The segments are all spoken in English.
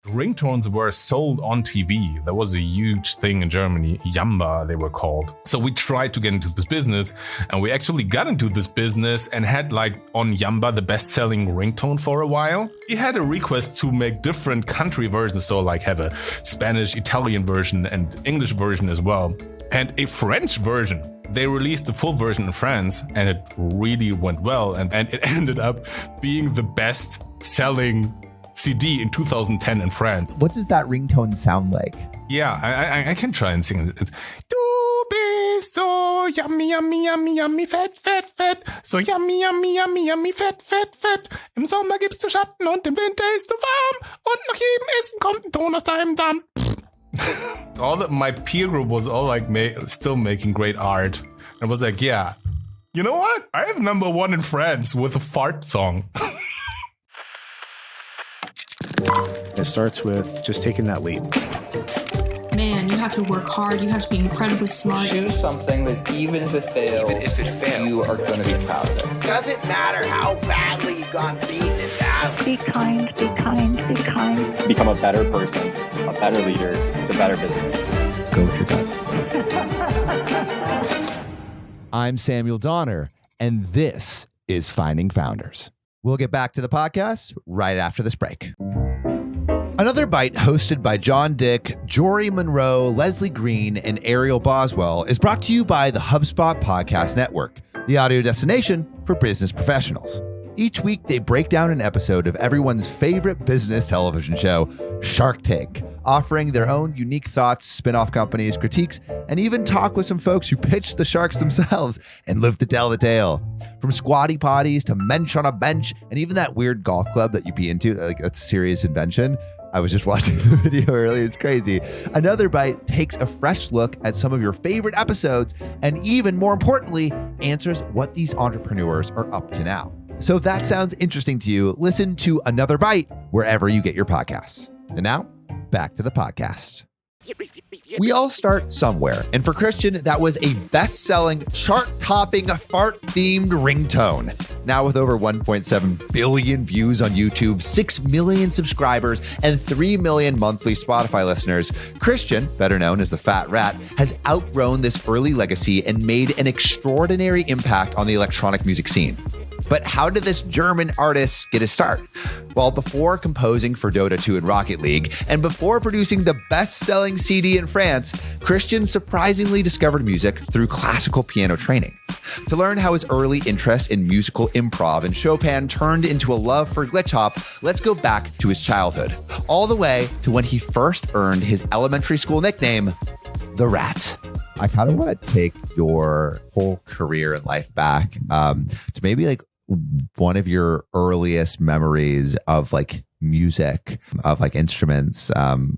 ringtones were sold on TV. That was a huge thing in Germany. Jamba, they were called. So we tried to get into this business, and we actually got into this business and had on Jamba the best-selling ringtone for a while. We had a request to make different country versions, so have a Spanish, Italian version and English version as well, and a French version. They released the full version in France, and it really went well, and it ended up being the best-selling CD in 2010 in France. What does that ringtone sound like? Yeah, I can try and sing it. Du bist so yummy, yummy, yummy, yummy, fett, fett, fett. So yummy, yummy, yummy, yummy, fett, fett, fett. Im Sommer gibst du Schatten und im Winter ist du warm. Und nach jedem Essen kommt ein Ton aus deinem Darm. My peer group was all still making great art. And I was like, yeah, you know what? I have #1 in France with a fart song. It starts with just taking that leap. Man, you have to work hard. You have to be incredibly smart. Choose something that even if it fails, you are going to be proud of it. Doesn't matter how badly you've gone beaten in battle. Be kind, be kind, be kind. Become a better person, a better leader, the better business. Go with your gut. I'm Samuel Donner, and this is Finding Founders. We'll get back to the podcast right after this break. Another Bite, hosted by John Dick, Jory Monroe, Leslie Green, and Ariel Boswell, is brought to you by the HubSpot Podcast Network, the audio destination for business professionals. Each week, they break down an episode of everyone's favorite business television show, Shark Tank, offering their own unique thoughts, spin-off companies, critiques, and even talk with some folks who pitch the sharks themselves and live to tell the tale. From squatty potties to mensch on a bench, and even that weird golf club that you'd be into, that's a serious invention. I was just watching the video earlier. It's crazy. Another Bite takes a fresh look at some of your favorite episodes and, even more importantly, answers what these entrepreneurs are up to now. So if that sounds interesting to you, listen to Another Bite wherever you get your podcasts. And now, back to the podcast. We all start somewhere. And for Christian, that was a best-selling, chart-topping, fart-themed ringtone. Now with over 1.7 billion views on YouTube, 6 million subscribers, and 3 million monthly Spotify listeners, Christian, better known as the Fat Rat, has outgrown this early legacy and made an extraordinary impact on the electronic music scene. But how did this German artist get his start? Well, before composing for Dota 2 and Rocket League, and before producing the best-selling CD in France, Christian surprisingly discovered music through classical piano training. To learn how his early interest in musical improv and Chopin turned into a love for glitch hop, let's go back to his childhood, all the way to when he first earned his elementary school nickname, The Rat. I kind of want to take your whole career and life back to maybe one of your earliest memories of music, of instruments,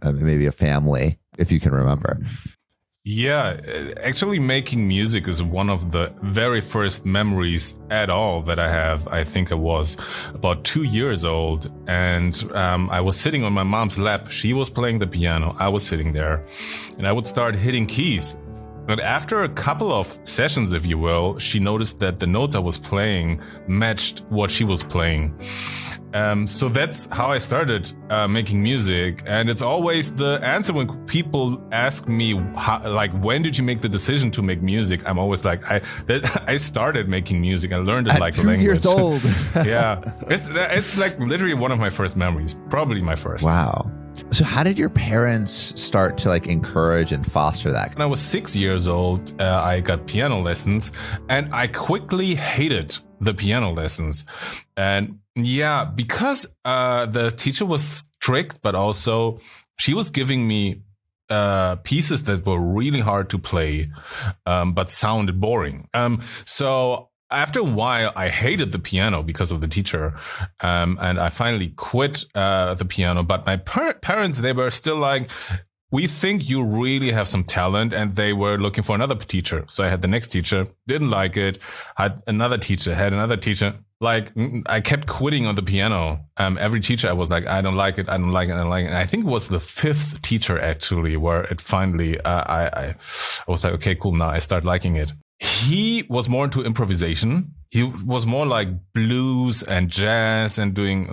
maybe a family, if you can remember. Yeah, actually making music is one of the very first memories at all that I have. I think I was about 2 years old, and I was sitting on my mom's lap. She was playing the piano. I was sitting there, and I would start hitting keys. But after a couple of sessions, if you will, she noticed that the notes I was playing matched what she was playing. So that's how I started making music. And it's always the answer when people ask me, when did you make the decision to make music? I'm always like, I started making music. I learned it like a language. 2 years old. Yeah. It's literally one of my first memories. Probably my first. Wow. So how did your parents start to encourage and foster that? When I was 6 years old, I got piano lessons, and I quickly hated the piano lessons. And yeah, because the teacher was strict, but also she was giving me pieces that were really hard to play, but sounded boring. So after a while, I hated the piano because of the teacher, and I finally quit the piano. But my parents, they were still like, we think you really have some talent, and they were looking for another teacher. So I had the next teacher, didn't like it, had another teacher. I kept quitting on the piano. Every teacher, I was like, I don't like it. And I think it was the 5th teacher, actually, where it finally, I was like, okay, cool, now I start liking it. He was more into improvisation. He was more like blues and jazz and doing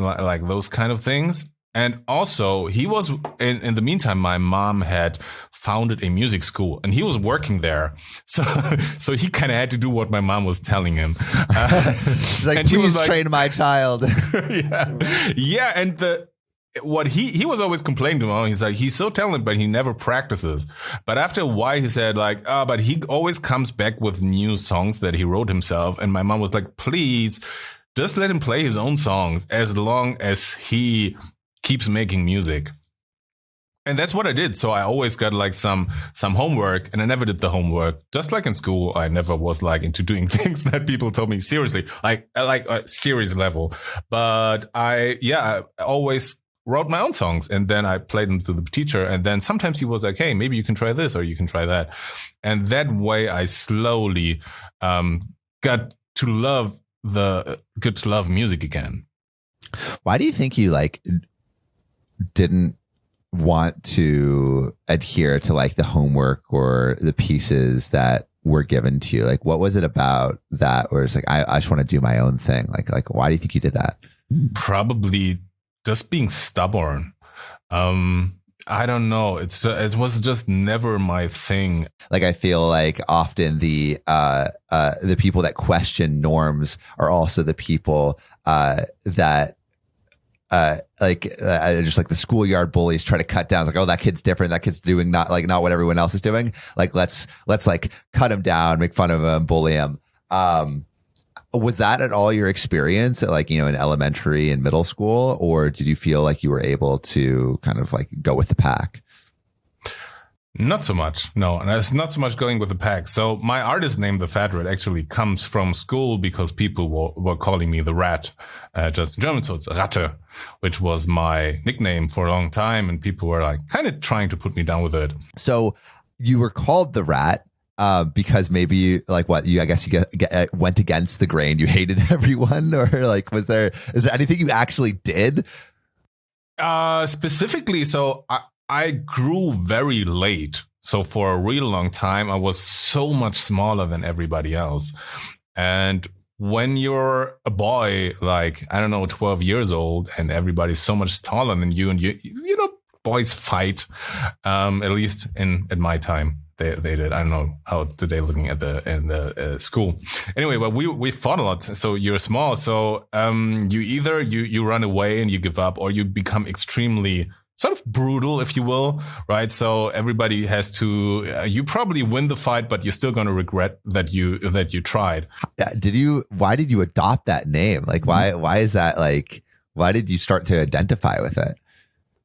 those kind of things. And also, he was in the meantime, my mom had founded a music school, and he was working there. So he kind of had to do what my mom was telling him. He's like, please train my child. yeah, and what he was always complaining to me. He's like, he's so talented, but he never practices. But after a while, he said like, but he always comes back with new songs that he wrote himself. And my mom was like, please, just let him play his own songs as long as he keeps making music. And that's what I did. So I always got like some homework, and I never did the homework. Just like in school, I never was like into doing things that people told me seriously, like a serious level. But I always wrote my own songs, and then I played them to the teacher. And then sometimes he was like, hey, maybe you can try this or you can try that. And that way I slowly got to love music again. Why do you think you like didn't want to adhere to like the homework or the pieces that were given to you? Like, what was it about that where it's like, I just want to do my own thing? Like, why do you think you did that? Probably just being stubborn. I don't know. It was just never my thing. Like, I feel like often the people that question norms are also the people that just like the schoolyard bullies try to cut down. It's like, oh, that kid's different. That kid's doing not what everyone else is doing. Like, let's like cut him down, make fun of him, bully him. Was that at all your experience at like, in elementary and middle school, or did you feel like you were able to kind of like go with the pack? Not so much. No, and it's not so much going with the pack. So my artist name, the Fat Rat, actually comes from school because people were calling me the Rat, just in German. So it's Ratte, which was my nickname for a long time. And people were like kind of trying to put me down with it. So you were called the Rat because maybe like what you went against the grain. You hated everyone, or like, is there anything you actually did? Specifically, so I grew very late. So for a really long time, I was so much smaller than everybody else. And when you're a boy, like, I don't know, 12 years old, and everybody's so much taller than you, and you know, boys fight, at least in my time. They did. I don't know how it's today looking at the school. Anyway, but we fought a lot. So you're small. So you either you run away and you give up, or you become extremely sort of brutal, if you will, right? So everybody has to. You probably win the fight, but you're still going to regret that you tried. Why did you adopt that name? Like, why is that? Like, why did you start to identify with it?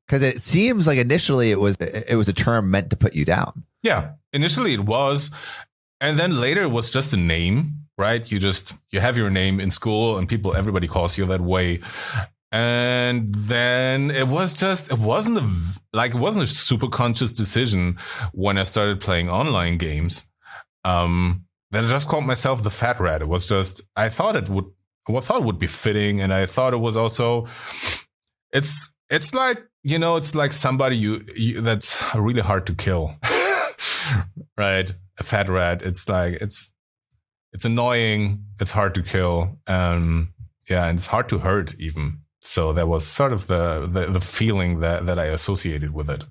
Because it seems like initially it was a term meant to put you down. Yeah, initially it was, and then later it was just a name, right? You have your name in school, and everybody calls you that way. And then it wasn't a super conscious decision when I started playing online games. That I just called myself the Fat Rat. It was just, I thought it would be fitting, and I thought it was also, it's like, it's like somebody you that's really hard to kill. Right, a fat rat. It's like it's annoying. It's hard to kill. And it's hard to hurt even. So that was sort of the feeling that I associated with it.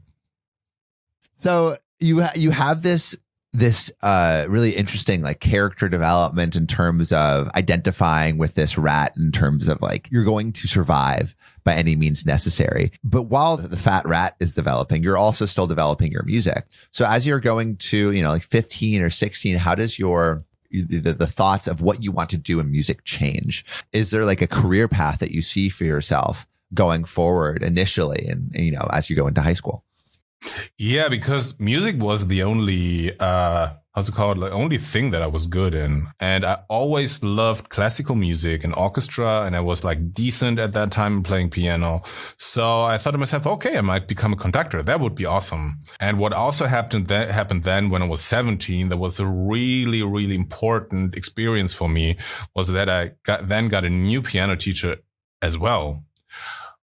So you have this really interesting like character development in terms of identifying with this rat, in terms of like you're going to survive by any means necessary. But while the Fat Rat is developing, you're also still developing your music. So as you're going to, like 15 or 16, how does the thoughts of what you want to do in music change? Is there like a career path that you see for yourself going forward initially, and as you go into high school? Yeah, because music was the only only thing that I was good in. And I always loved classical music and orchestra, and I was like decent at that time playing piano. So I thought to myself, okay, I might become a conductor. That would be awesome. And what also happened then when I was 17, that was a really, really important experience for me, was that I got a new piano teacher as well,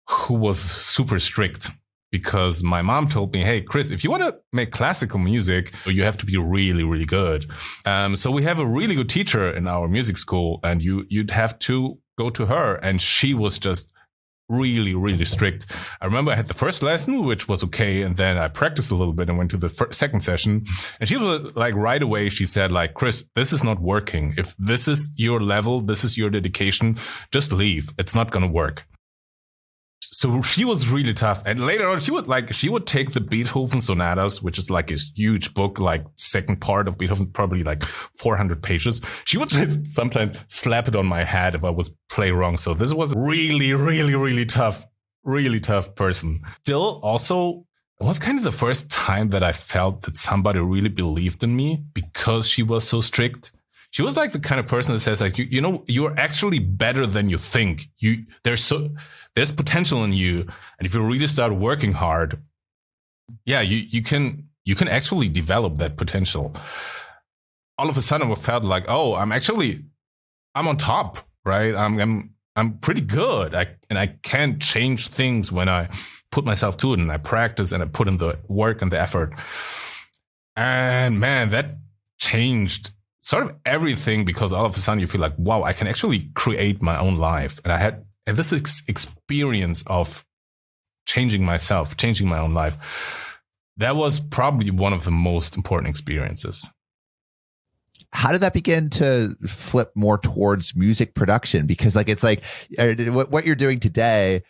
who was super strict. Because my mom told me, hey, Chris, if you want to make classical music, you have to be really, really good. So we have a really good teacher in our music school, and you'd have to go to her. And she was just really, really strict. I remember I had the first lesson, which was okay. And then I practiced a little bit and went to the second session. And she was like, right away, she said like, Chris, this is not working. If this is your level, this is your dedication, just leave. It's not going to work. So she was really tough. And later on, she would take the Beethoven sonatas, which is like a huge book, like second part of Beethoven, probably like 400 pages. She would just sometimes slap it on my head if I was play wrong. So this was really, really, really tough person. Still, also, it was kind of the first time that I felt that somebody really believed in me because she was so strict. She was like the kind of person that says like, you know, you're actually better than you think. There's potential in you. And if you really start working hard, yeah, you can actually develop that potential. All of a sudden I felt like, oh, I'm on top, right? I'm pretty good. I can change things when I put myself to it and I practice and I put in the work and the effort. And man, that changed sort of everything, because all of a sudden you feel like, wow, I can actually create my own life. And I had this experience of changing myself, changing my own life. That was probably one of the most important experiences. How did that begin to flip more towards music production? Because like, it's like what you're doing today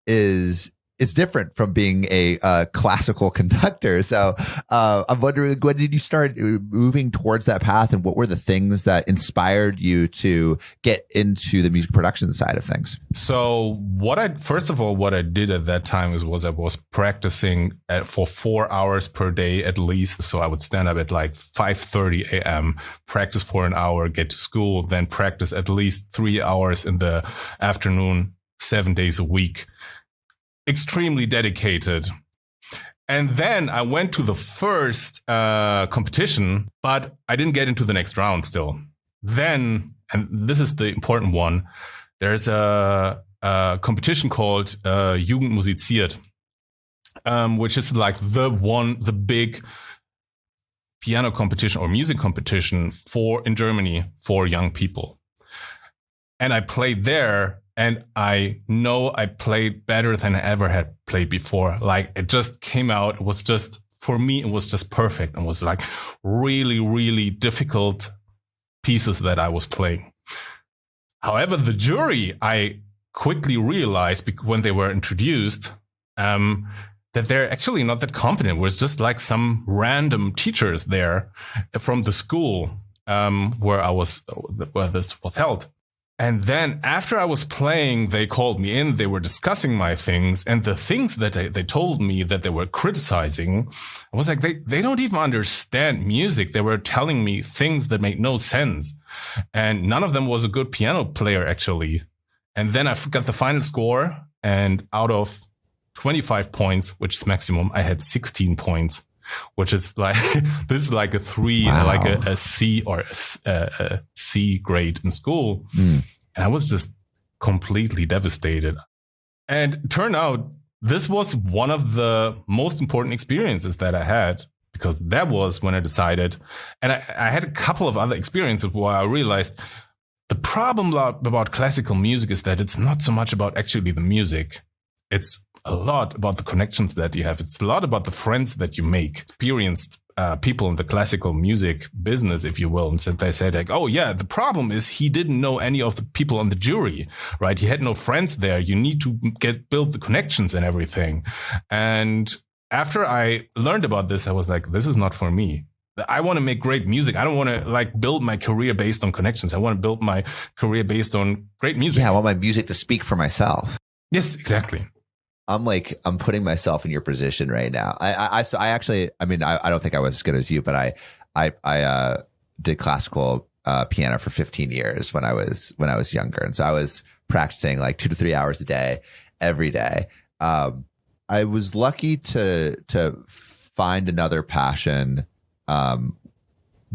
is different from being a classical conductor. So I'm wondering, when did you start moving towards that path, and what were the things that inspired you to get into the music production side of things? So what I did at that time was I was practicing for 4 hours per day at least. So I would stand up at like 5:30 a.m., practice for an hour, get to school, then practice at least 3 hours in the afternoon, 7 days a week. Extremely dedicated. And then I went to the first competition, but I didn't get into the next round still. Then, and this is the important one, there's a competition called Jugend musiziert, which is like the big piano competition or music competition in Germany for young people. And I played there. And I know I played better than I ever had played before. Like, it just came out. It was just, for me, it was just perfect. It was like really, really difficult pieces that I was playing. However, the jury, I quickly realized when they were introduced, that they're actually not that competent. It was just like some random teachers there from the school where this was held. And then after I was playing, they called me in, they were discussing my things, and the things that they told me that they were criticizing, I was like, they don't even understand music. They were telling me things that made no sense. And none of them was a good piano player, actually. And then I got the final score, and out of 25 points, which is maximum, I had 16 points. Which is like, this is like a 3, wow. Like a C or a C grade in school. And I was just completely devastated. And it turned out this was one of the most important experiences that I had, because that was when I decided, and I had a couple of other experiences where I realized the problem about classical music is that it's not so much about actually the music. It's a lot about the connections that you have. It's a lot about the friends that you make. Experienced people in the classical music business, if you will. And so they said like, oh yeah, the problem is he didn't know any of the people on the jury, right? He had no friends there. You need to build the connections and everything. And after I learned about this, I was like, this is not for me. I want to make great music. I don't want to like build my career based on connections. I want to build my career based on great music. Yeah, I want my music to speak for myself. Yes, exactly. I'm putting myself in your position right now. I don't think I was as good as you, but I did classical piano for 15 years when I was younger. And so I was practicing like 2 to 3 hours a day, every day. I was lucky to find another passion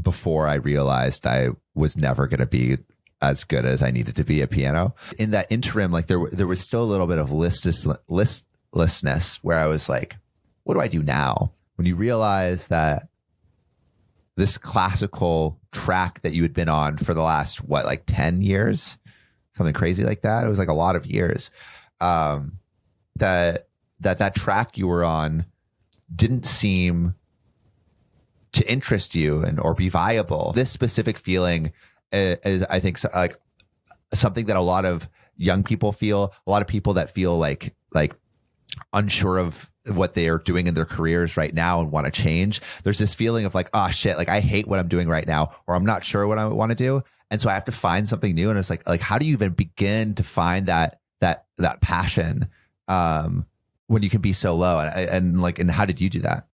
before I realized I was never going to be as good as I needed to be at piano. In that interim, like there was still a little bit of listlessness where I was like, what do I do now? When you realize that this classical track that you had been on for the last, 10 years, something crazy like that. It was like a lot of years. that track you were on didn't seem to interest you or be viable. This specific feeling is I think, like something that a lot of young people feel, a lot of people that feel like unsure of what they are doing in their careers right now and want to change. There's this feeling of like, oh shit, like I hate what I'm doing right now, or I'm not sure what I want to do. And so I have to find something new. And it's like, how do you even begin to find that passion when you can be so low? And how did you do that?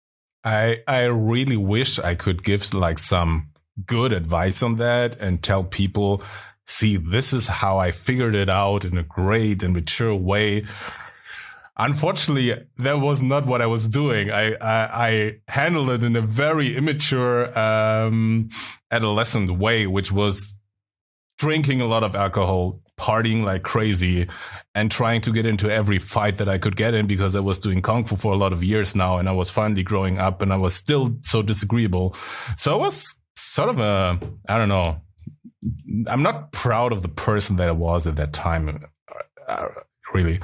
I really wish I could give like some good advice on that and tell people, see, this is how I figured it out in a great and mature way. Unfortunately, that was not what I was doing. I handled it in a very immature, adolescent way, which was drinking a lot of alcohol, partying like crazy, and trying to get into every fight that I could get in, because I was doing Kung Fu for a lot of years now, and I was finally growing up, and I was still so disagreeable. So I was sort of I don't know. I'm not proud of the person that I was at that time, really.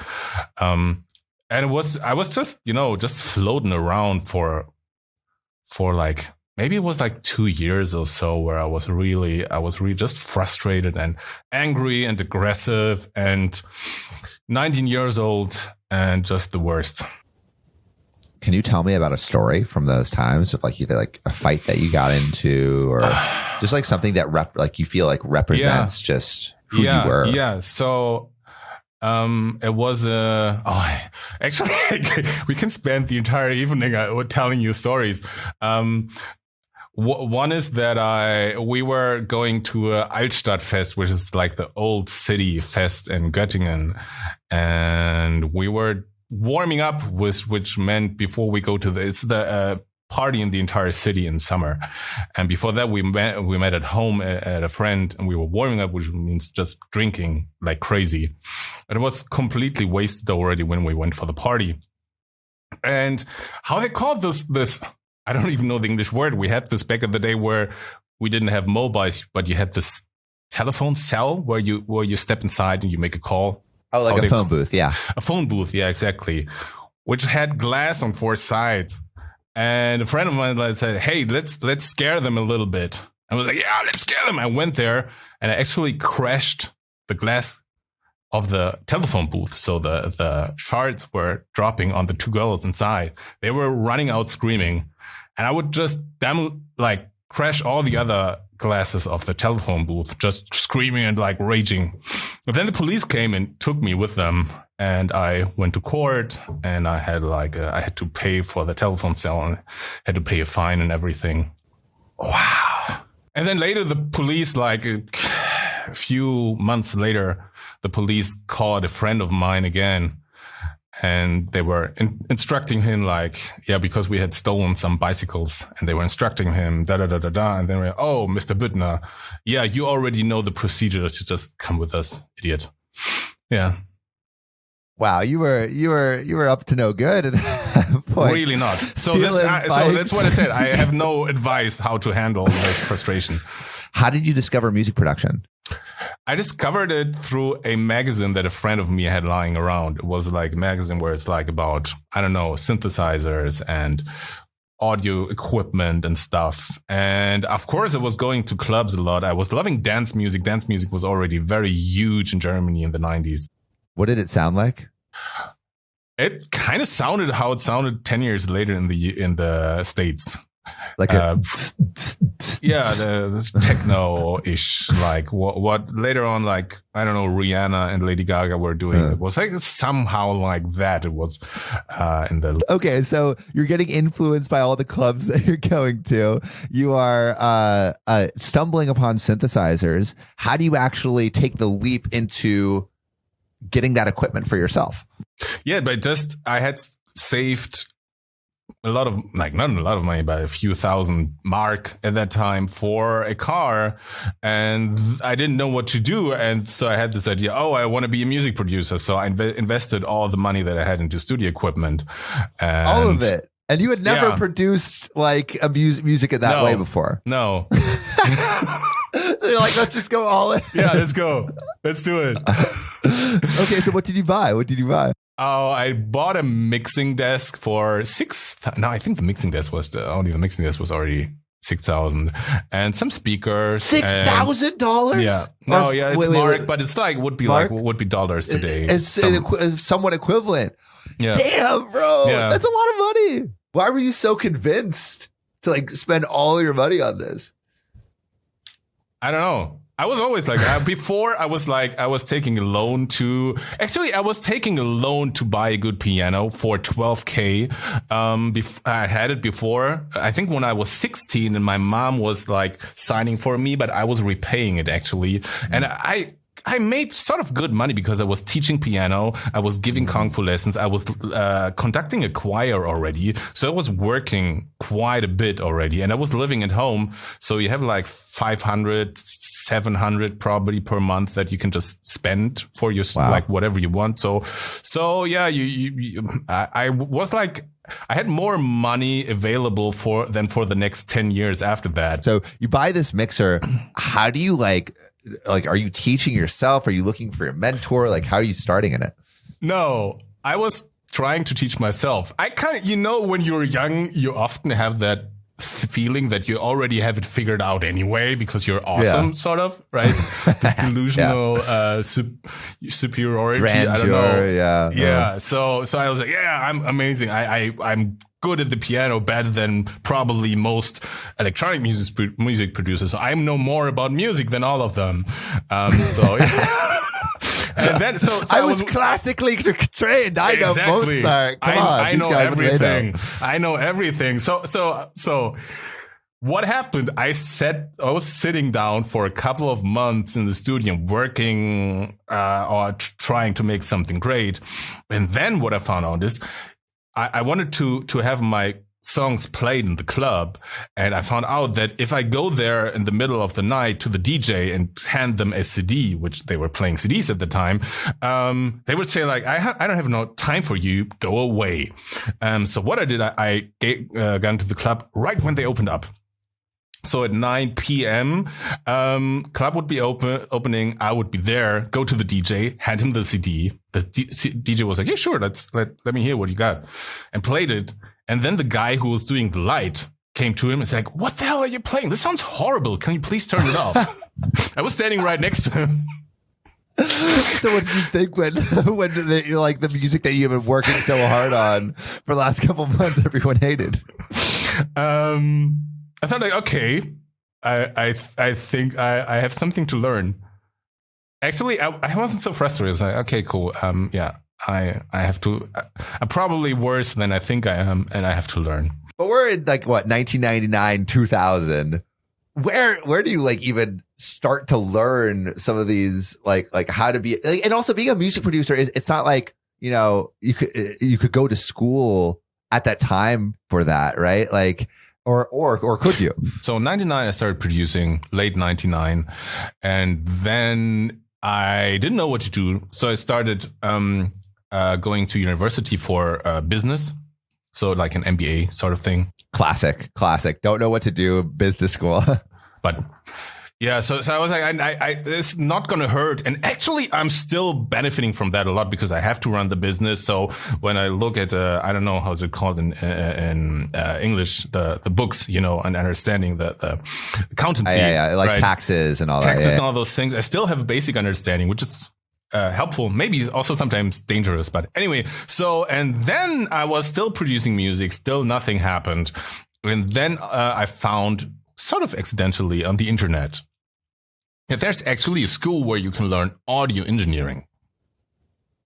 And I was just, just floating around for like, maybe it was like 2 years or so, where I was really just frustrated and angry and aggressive and 19 years old and just the worst. Can you tell me about a story from those times of like either like a fight that you got into, or just like something that you feel like represents just who you were? Yeah. So, it was actually we can spend the entire evening telling you stories. One is that we were going to a Altstadtfest, which is like the old city fest in Göttingen, and we were warming up, which meant before we go to it's the party in the entire city in summer. And before that, we met at home at a friend, and we were warming up, which means just drinking like crazy. And it was completely wasted already when we went for the party. And how they called this, I don't even know the English word. We had this back in the day where we didn't have mobiles, but you had this telephone cell where you step inside and you make a call. Oh, like a phone booth. Yeah. A phone booth. Yeah, exactly. Which had glass on 4 sides. And a friend of mine said, hey, let's scare them a little bit. I was like, yeah, let's scare them. I went there and I actually crashed the glass of the telephone booth. So the shards were dropping on the 2 girls inside. They were running out screaming. And I would just crash all the other glasses of the telephone booth, just screaming and like raging. But then the police came and took me with them. And I went to court, and I had I had to pay for the telephone cell, and had to pay a fine and everything. Wow. And then later the police, a few months later, the police called a friend of mine again, and they were instructing him because we had stolen some bicycles, and they were instructing him and then we're, oh, Mr. Buttner, yeah, you already know the procedure to just come with us, idiot. Yeah. Wow, you were up to no good at that point. Really not. So that's what I said. I have no advice how to handle this frustration. How did you discover music production? I discovered it through a magazine that a friend of me had lying around. It was like a magazine where it's about, I don't know, synthesizers and audio equipment and stuff. And of course, I was going to clubs a lot. I was loving dance music. Dance music was already very huge in Germany in the 90s. What did it sound like? It kind of sounded how it sounded 10 years later in the States. Like the techno-ish, like what later on, I don't know, Rihanna and Lady Gaga were doing. It was somehow like that. It was in the... Okay, so you're getting influenced by all the clubs that you're going to. You are stumbling upon synthesizers. How do you actually take the leap into getting that equipment for yourself? Yeah, but I had saved a lot of, not a lot of money, but a few thousand mark at that time for a car, and I didn't know what to do. And so I had this idea, I want to be a music producer. So I invested all the money that I had into studio equipment. And all of it. And you had never produced a music in that way before. No. They're like, let's just go all in. Yeah, let's go. Let's do it. Okay, so what did you buy? Oh, I bought a mixing desk for No, I think the mixing desk was already 6,000, and some speakers. $6,000? Yeah. No, yeah, it's mark, but it's like would be dollars today. It's somewhat equivalent. Yeah. Damn, bro. Yeah. That's a lot of money. Why were you so convinced to like spend all your money on this? I don't know. I was always like, before I was taking a loan to buy a good piano for $12,000. I had it before, I think when I was 16, and my mom was like signing for me, but I was repaying it actually. And I made sort of good money because I was teaching piano. I was giving kung fu lessons. I was conducting a choir already. So I was working quite a bit already. And I was living at home. So you have like 500, 700 probably per month that you can just spend for your, like whatever you want. So yeah, I was like, I had more money available than for the next 10 years after that. So you buy this mixer. How do you like, are you teaching yourself? Are you looking for a mentor? Like, how are you starting in it? No, I was trying to teach myself. I kind of, when you're young, you often have that feeling that you already have it figured out anyway because you're awesome, sort of, right? This delusional superiority. Grandeur, I don't know. Yeah. So I was like, yeah, I'm amazing. I'm good at the piano, better than probably most electronic music producers. So I know more about music than all of them. And then, so I was classically trained. I know Mozart. I know everything. I know everything. So what happened? I was sitting down for a couple of months in the studio working or trying to make something great. And then what I found out is I wanted to have my songs played in the club, and I found out that if I go there in the middle of the night to the DJ and hand them a CD, which they were playing CDs at the time, they would say like, I don't have no time for you, go away. So what I did, I got into the club right when they opened up. So at 9 p.m., club would be opening. I would be there, go to the DJ, hand him the CD. The DJ was like, yeah, sure, let me hear what you got, and played it. And then the guy who was doing the light came to him and said, like, what the hell are you playing? This sounds horrible. Can you please turn it off? I was standing right next to him. So what did you think when like the music that you've been working so hard on for the last couple of months, everyone hated? I thought like, okay, I think I have something to learn. Actually, I wasn't so frustrated. I was like, okay, cool. Yeah. I have to. I'm probably worse than I think I am, and I have to learn. But we're in like what 1999, 2000. Where do you like even start to learn some of these like how to be and also being a music producer is it's not like you could go to school at that time for that, right? Like or could you? So in 99 I started producing, late 99, and then I didn't know what to do, so I started going to university for business, so like an MBA sort of thing. Classic. Don't know what to do, business school. But yeah, so I was like, I it's not going to hurt. And actually, I'm still benefiting from that a lot because I have to run the business. So when I look at, I don't know, how's it called in English, the books, and understanding the accountancy. Like right? Taxes and all that. Taxes and all those things. I still have a basic understanding, which is helpful, maybe also sometimes dangerous. But anyway, and then I was still producing music, still nothing happened. And then I found, sort of accidentally on the internet, that there's actually a school where you can learn audio engineering.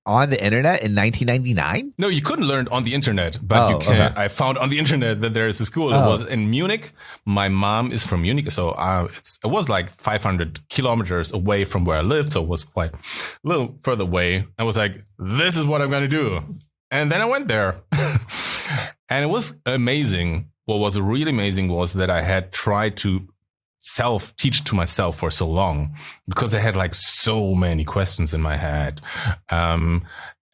On the internet in 1999? No, you couldn't learn on the internet, but you can. Okay. I found on the internet that there is a school. It was in Munich. My mom is from Munich, so it was like 500 kilometers away from where I lived, so it was quite a little further away. I was like, this is what I'm going to do. And then I went there. And it was amazing. What was really amazing was that I had tried to self-teach to myself for so long because I had like so many questions in my head. And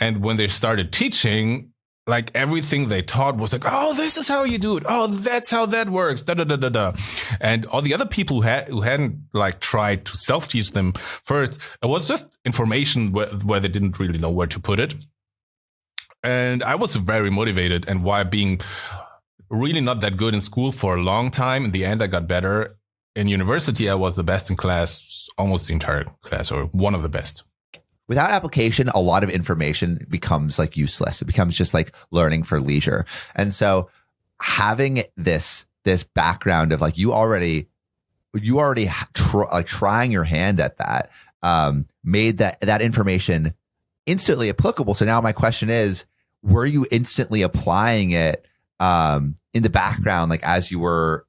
when they started teaching, like everything they taught was like, oh, this is how you do it. Oh, that's how that works. Da da da da da. And all the other people who hadn't like tried to self-teach them first, it was just information where they didn't really know where to put it. And I was very motivated, and while being really not that good in school for a long time, in the end I got better. In university, I was the best in class, almost the entire class, or one of the best. Without application, a lot of information becomes like useless. It becomes just like learning for leisure. And so having this background of like you already trying your hand at that made that information instantly applicable. So now my question is, were you instantly applying it in the background, like as you were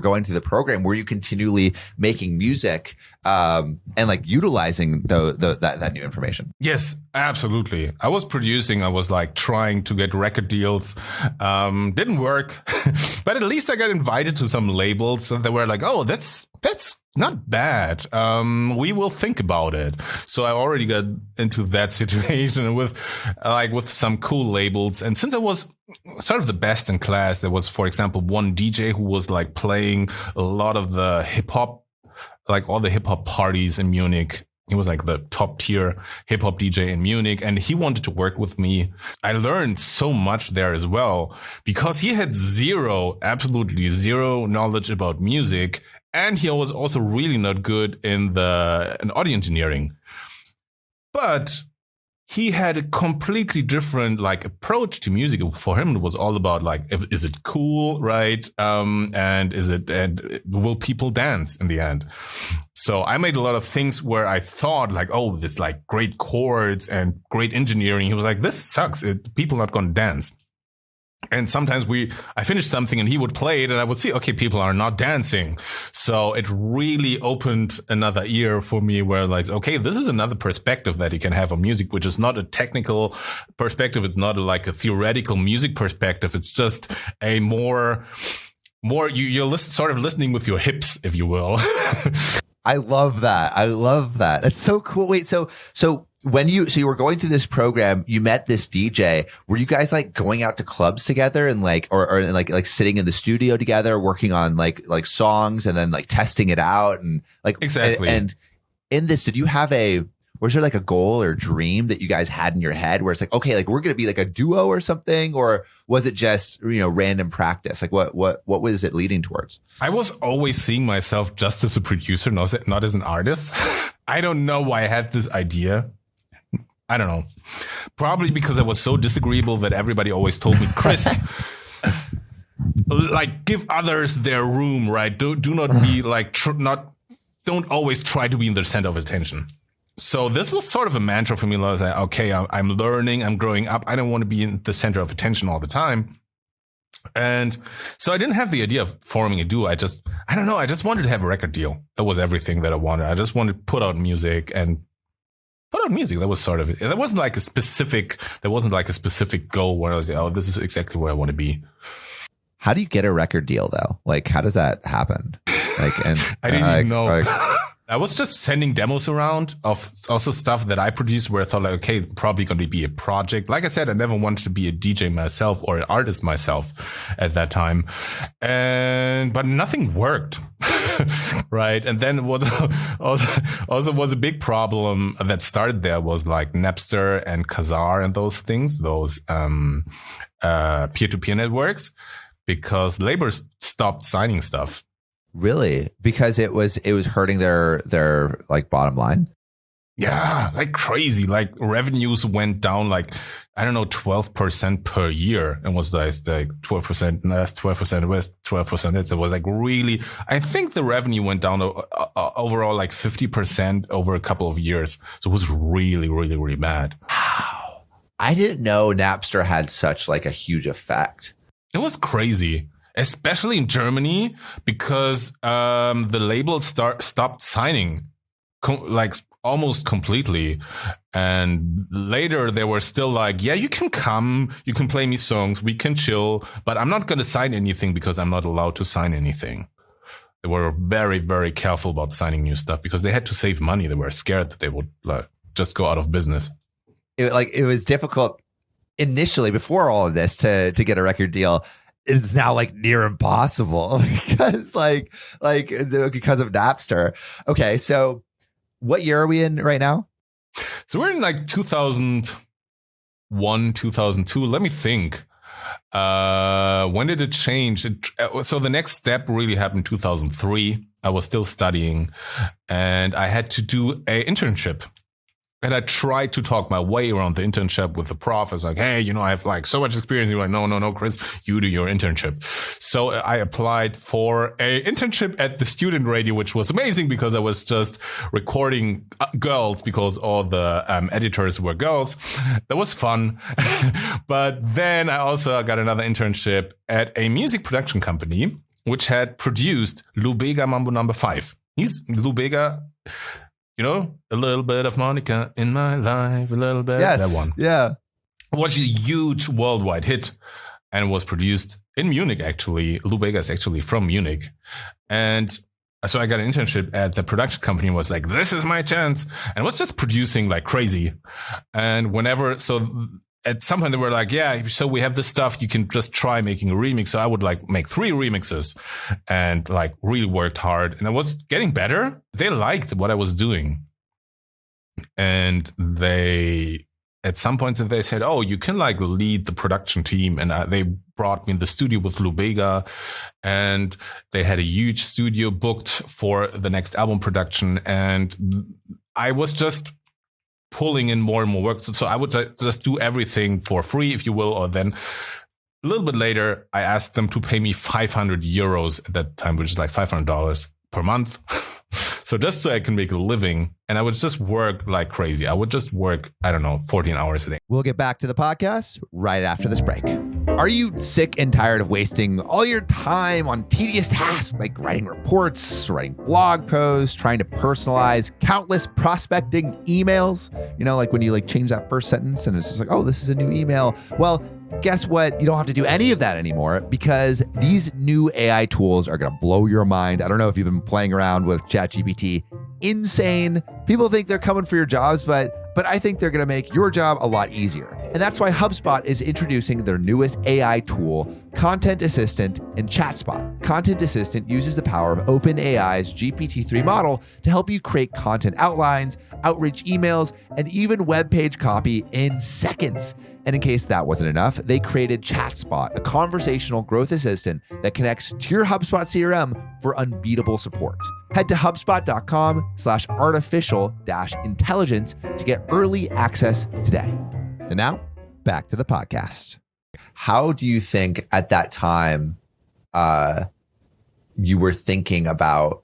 going through the program? Were you continually making music and like utilizing that new information? Yes, absolutely. I was producing. I was like trying to get record deals. Didn't work, but at least I got invited to some labels. So they were like, "Oh, that's not bad. We will think about it." So I already got into that situation with some cool labels. And since I was sort of the best in class, there was, for example, one DJ who was like playing a lot of the hip hop, like all the hip hop parties in Munich. He was like the top tier hip hop DJ in Munich, and he wanted to work with me. I learned so much there as well because he had absolutely zero knowledge about music. And he was also really not good in audio engineering. But he had a completely different like approach to music. For him, it was all about like, is it cool, right? And will people dance in the end? So I made a lot of things where I thought like, oh, it's like great chords and great engineering. He was like, this sucks. People not going to dance. And sometimes I finished something and he would play it and I would see, okay, people are not dancing. So it really opened another ear for me where like, okay, this is another perspective that you can have on music, which is not a technical perspective. It's not like a theoretical music perspective. It's just a more you're sort of listening with your hips, if you will. I love that. That's so cool. Wait, so when you were going through this program, you met this DJ. Were you guys like going out to clubs together and like, or like sitting in the studio together, working on like songs and then like testing it out and like exactly. And in this, did you have was there like a goal or dream that you guys had in your head where it's like, okay, like we're going to be like a duo or something, or was it just, random practice? Like what was it leading towards? I was always seeing myself just as a producer, not as an artist. I don't know why I had this idea. I don't know. Probably because I was so disagreeable that everybody always told me, Chris, like give others their room, right? Do not be like, don't always try to be in the center of attention. So this was sort of a mantra for me. I was like, okay, I'm learning, I'm growing up. I don't want to be in the center of attention all the time. And so I didn't have the idea of forming a duo. I don't know. I just wanted to have a record deal. That was everything that I wanted. I just wanted to put out music. That was sort of it. There wasn't like a specific goal where I was like, oh, this is exactly where I want to be. How do you get a record deal though? Like, how does that happen? Like, and I didn't even know. I was just sending demos around of also stuff that I produced where I thought like, okay, it's probably going to be a project. Like I said, I never wanted to be a DJ myself or an artist myself at that time. But nothing worked. Right. And then was also was a big problem that started there was like Napster and Kazaa and those things, those peer-to-peer networks, because labels stopped signing stuff. Really? Because it was hurting their like bottom line? Yeah, like crazy. Like revenues went down like, I don't know, 12% per year. And was like 12% West, 12% West, 12% East. It was like really, I think the revenue went down overall like 50% over a couple of years. So it was really, really, really bad. Wow. I didn't know Napster had such like a huge effect. It was crazy. Especially in Germany, because the labels stopped signing like almost completely. And later they were still like, yeah, you can come, you can play me songs, we can chill, but I'm not going to sign anything because I'm not allowed to sign anything. They were very, very careful about signing new stuff because they had to save money. They were scared that they would like just go out of business. It was difficult initially, before all of this, to get a record deal is now like near impossible because because of Napster. Okay, so what year are we in right now? So we're in like 2001, 2002. Let me think. When did it change? So the next step really happened 2003. I was still studying and I had to do an internship. And I tried to talk my way around the internship with the prof. I was like, hey, I have like so much experience. You're like, no, Chris, you do your internship. So I applied for a internship at the student radio, which was amazing because I was just recording girls because all the editors were girls. That was fun. But then I also got another internship at a music production company, which had produced Lou Bega Mambo No. 5. He's Lou Bega. A little bit of Monica in my life, a little bit. Yes, that one. Yeah. It was a huge worldwide hit and was produced in Munich, actually. Lou Bega is actually from Munich. And so I got an internship at the production company and was like, this is my chance. And was just producing like crazy. And at some point they were like, yeah, so we have this stuff, you can just try making a remix. So I would like make 3 remixes and like really worked hard. And I was getting better. They liked what I was doing. And at some point they said, oh, you can like lead the production team. And they brought me in the studio with Lou Bega. And they had a huge studio booked for the next album production. And I was just pulling in more and more work. So I would just do everything for free, if you will. Or then a little bit later, I asked them to pay me 500 euros at that time, which is like $500 per month. So just so I can make a living. And I would just work like crazy. I would just work, 14 hours a day. We'll get back to the podcast right after this break. Are you sick and tired of wasting all your time on tedious tasks like writing reports, writing blog posts, trying to personalize countless prospecting emails? Like when you like change that first sentence and it's just like, oh, this is a new email. Well, guess what? You don't have to do any of that anymore because these new AI tools are going to blow your mind. I don't know if you've been playing around with ChatGPT. Insane. People think they're coming for your jobs, but I think they're going to make your job a lot easier. And that's why HubSpot is introducing their newest AI tool, Content Assistant and ChatSpot. Content Assistant uses the power of OpenAI's GPT-3 model to help you create content outlines, outreach emails, and even web page copy in seconds. And in case that wasn't enough, they created ChatSpot, a conversational growth assistant that connects to your HubSpot CRM for unbeatable support. Head to HubSpot.com/artificial-intelligence to get early access today. And now, back to the podcast. How do you think at that time you were thinking about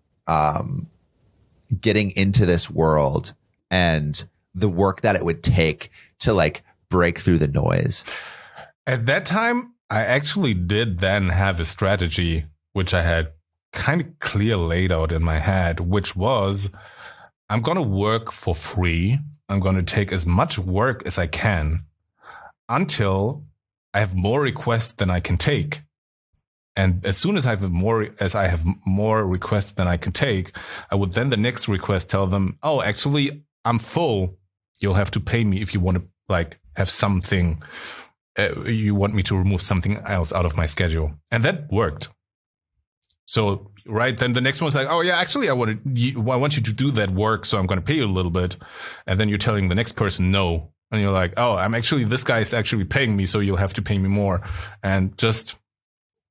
getting into this world and the work that it would take to like break through the noise? At that time, I actually did then have a strategy, which I had kind of clear laid out in my head, which was I'm going to work for free. I'm going to take as much work as I can until I have more requests than I can take. And as soon as I have more requests than I can take, I would then the next request tell them, oh, actually, I'm full. You'll have to pay me if you want to like have something. You want me to remove something else out of my schedule. And that worked. So right then the next one was like, oh yeah, actually I want you to do that work. So I'm going to pay you a little bit. And then you're telling the next person no. And you're like, oh, this guy is actually paying me. So you'll have to pay me more, and just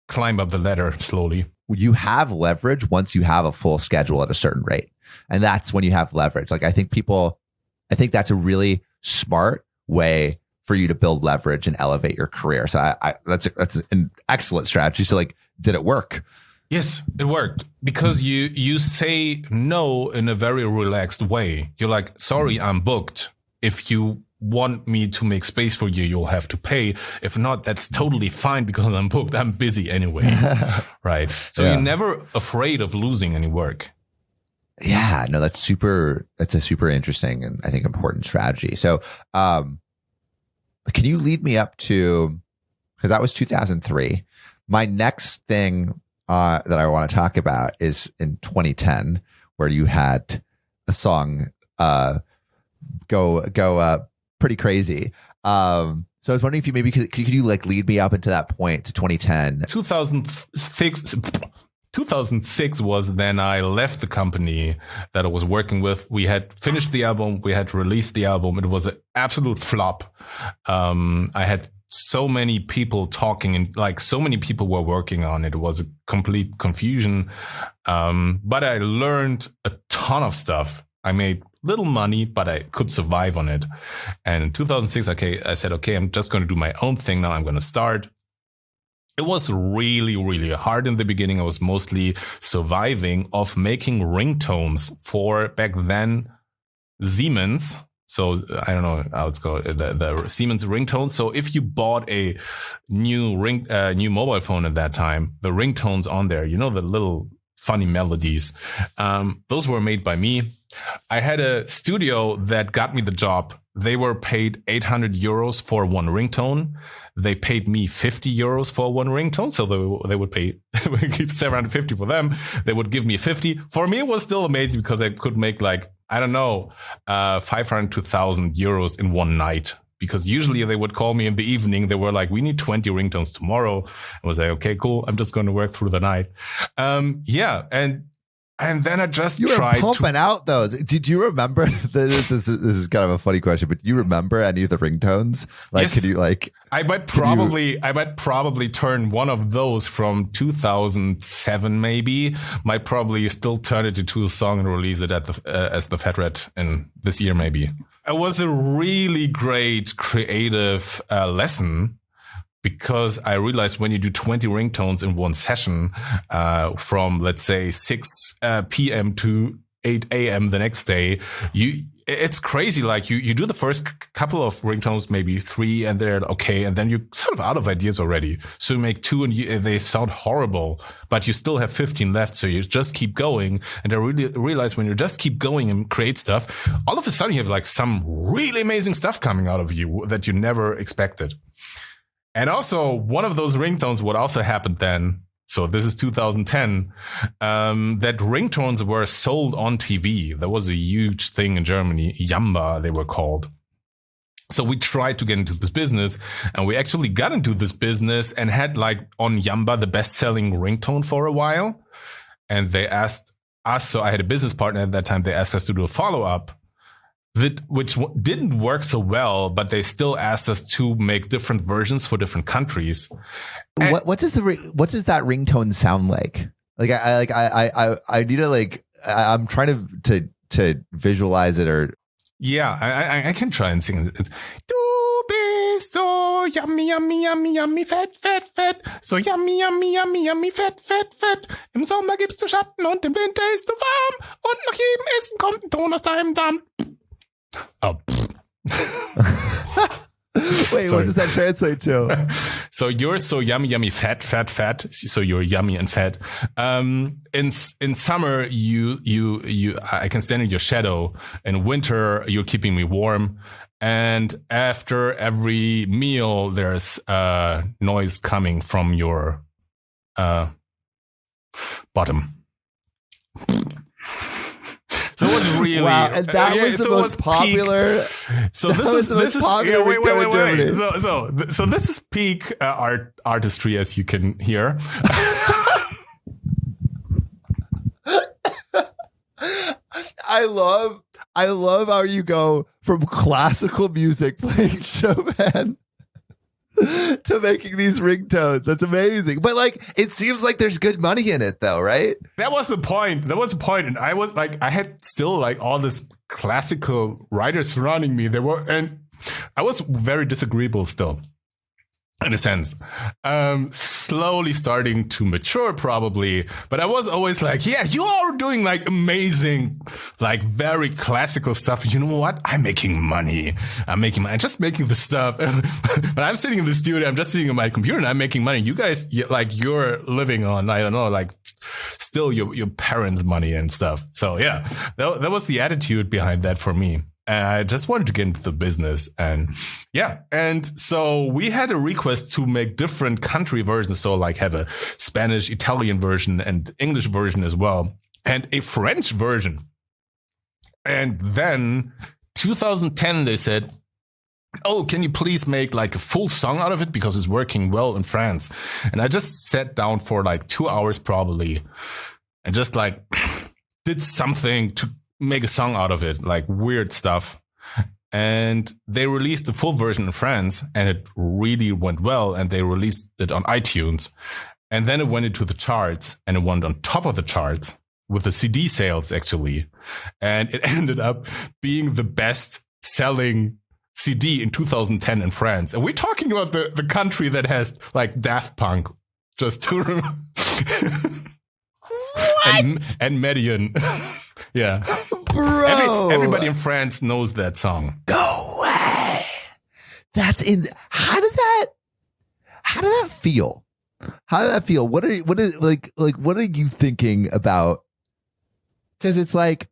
climb up the ladder slowly. You have leverage once you have a full schedule at a certain rate. And that's when you have leverage. Like I think that's a really smart way for you to build leverage and elevate your career. So that's an excellent strategy. So like, did it work? Yes, it worked because you say no in a very relaxed way. You're like, sorry, I'm booked. If you want me to make space for you, you'll have to pay. If not, that's totally fine because I'm booked. I'm busy anyway. Right. So You're never afraid of losing any work. Yeah, no, that's a super interesting and I think important strategy. So, can you lead me up to, because that was 2003. My next thing that I want to talk about is in 2010, where you had a song go pretty crazy. So So I was wondering if you maybe could you like lead me up into that point to 2010? 2006 was then I left the company that I was working with. We had finished the album. We had released the album. It was an absolute flop. I had so many people talking and like so many people were working on it. It was a complete confusion. But I learned a ton of stuff. I made little money, but I could survive on it. And in 2006, I said, okay, I'm just going to do my own thing now. I'm going to start. It was really, really hard in the beginning. I was mostly surviving off making ringtones for back then Siemens. So I don't know how it's called, the Siemens ringtones. So if you bought a new mobile phone at that time, the ringtones on there, you know, the little funny melodies, those were made by me. I had a studio that got me the job. They were paid 800 euros for one ringtone. They paid me 50 euros for one ringtone. So they would pay, give 750 for them. They would give me 50. For me, it was still amazing because I could make like, I don't know, 500 to 1,000 euros in one night. Because usually they would call me in the evening. They were like, we need 20 ringtones tomorrow. I was like, okay, cool. I'm just going to work through the night. And then I just tried pumping out those. Did you remember? This is kind of a funny question, but do you remember any of the ringtones? Like, yes, could you like? I might probably turn one of those from 2007, maybe. Might probably still turn it into a song and release it at as the Fat Rat in this year, maybe. It was a really great creative lesson. Because I realized when you do 20 ringtones in one session, from let's say 6 p.m. to 8 a.m. the next day, it's crazy. Like you do the first couple of ringtones, maybe 3, and they're okay, and then you're sort of out of ideas already. So you make 2, and they sound horrible, but you still have 15 left. So you just keep going, and I really realized when you just keep going and create stuff, all of a sudden you have like some really amazing stuff coming out of you that you never expected. And also, one of those ringtones, what also happened then, so this is 2010, that ringtones were sold on TV. That was a huge thing in Germany. Jamba, they were called. So we tried to get into this business, and we actually got into this business and had like on Jamba the best-selling ringtone for a while. And they asked us, so I had a business partner at that time, they asked us to do a follow-up. Which didn't work so well, but they still asked us to make different versions for different countries. What does that ringtone sound like? Like I need to like I'm trying to visualize it or yeah, I can try and sing it. Du bist so yummy, yummy, yummy, yummy, fett, fett, fett. So yummy, yummy, yummy, yummy, fett, fett, fett. Im Sommer gibst du Schatten und im Winter ist du warm. Und nach jedem Essen kommt ein Ton aus deinem Darm. Oh. Wait, what does that translate to? So you're so yummy, yummy, fat, fat, fat. So you're yummy and fat. In summer, I can stand in your shadow. In winter, you're keeping me warm. And after every meal, there's noise coming from your bottom. So it was really wow, and that was the most popular. So this is wait. So this is peak artistry, as you can hear. I love how you go from classical music playing Chopin to making these ringtones. That's amazing. But like, it seems like there's good money in it though, right? That was the point. And I was like, I had still like all this classical writers surrounding me. And I was very disagreeable still. In a sense, slowly starting to mature probably, but I was always like, yeah, you are doing like amazing, like very classical stuff. You know what? I'm making money. I'm just making the stuff. But I'm sitting in the studio. I'm just sitting on my computer and I'm making money. You guys, you're living on, I don't know, like still your parents' money and stuff. So yeah, that was the attitude behind that for me. And I just wanted to get into the business. And yeah. And so we had a request to make different country versions. So like have a Spanish, Italian version and English version as well. And a French version. And then 2010, they said, oh, can you please make like a full song out of it because it's working well in France? And I just sat down for like 2 hours probably and just like did something to make a song out of it, like weird stuff. And they released the full version in France and it really went well. And they released it on iTunes. And then it went into the charts and it went on top of the charts with the CD sales actually. And it ended up being the best selling CD in 2010 in France. And we're talking about the country that has like Daft Punk, just to remember. and Median. Yeah. Bro. Everybody in France knows that song. No way. That's in. How did that feel? How did that feel? What are you thinking about? Because it's like,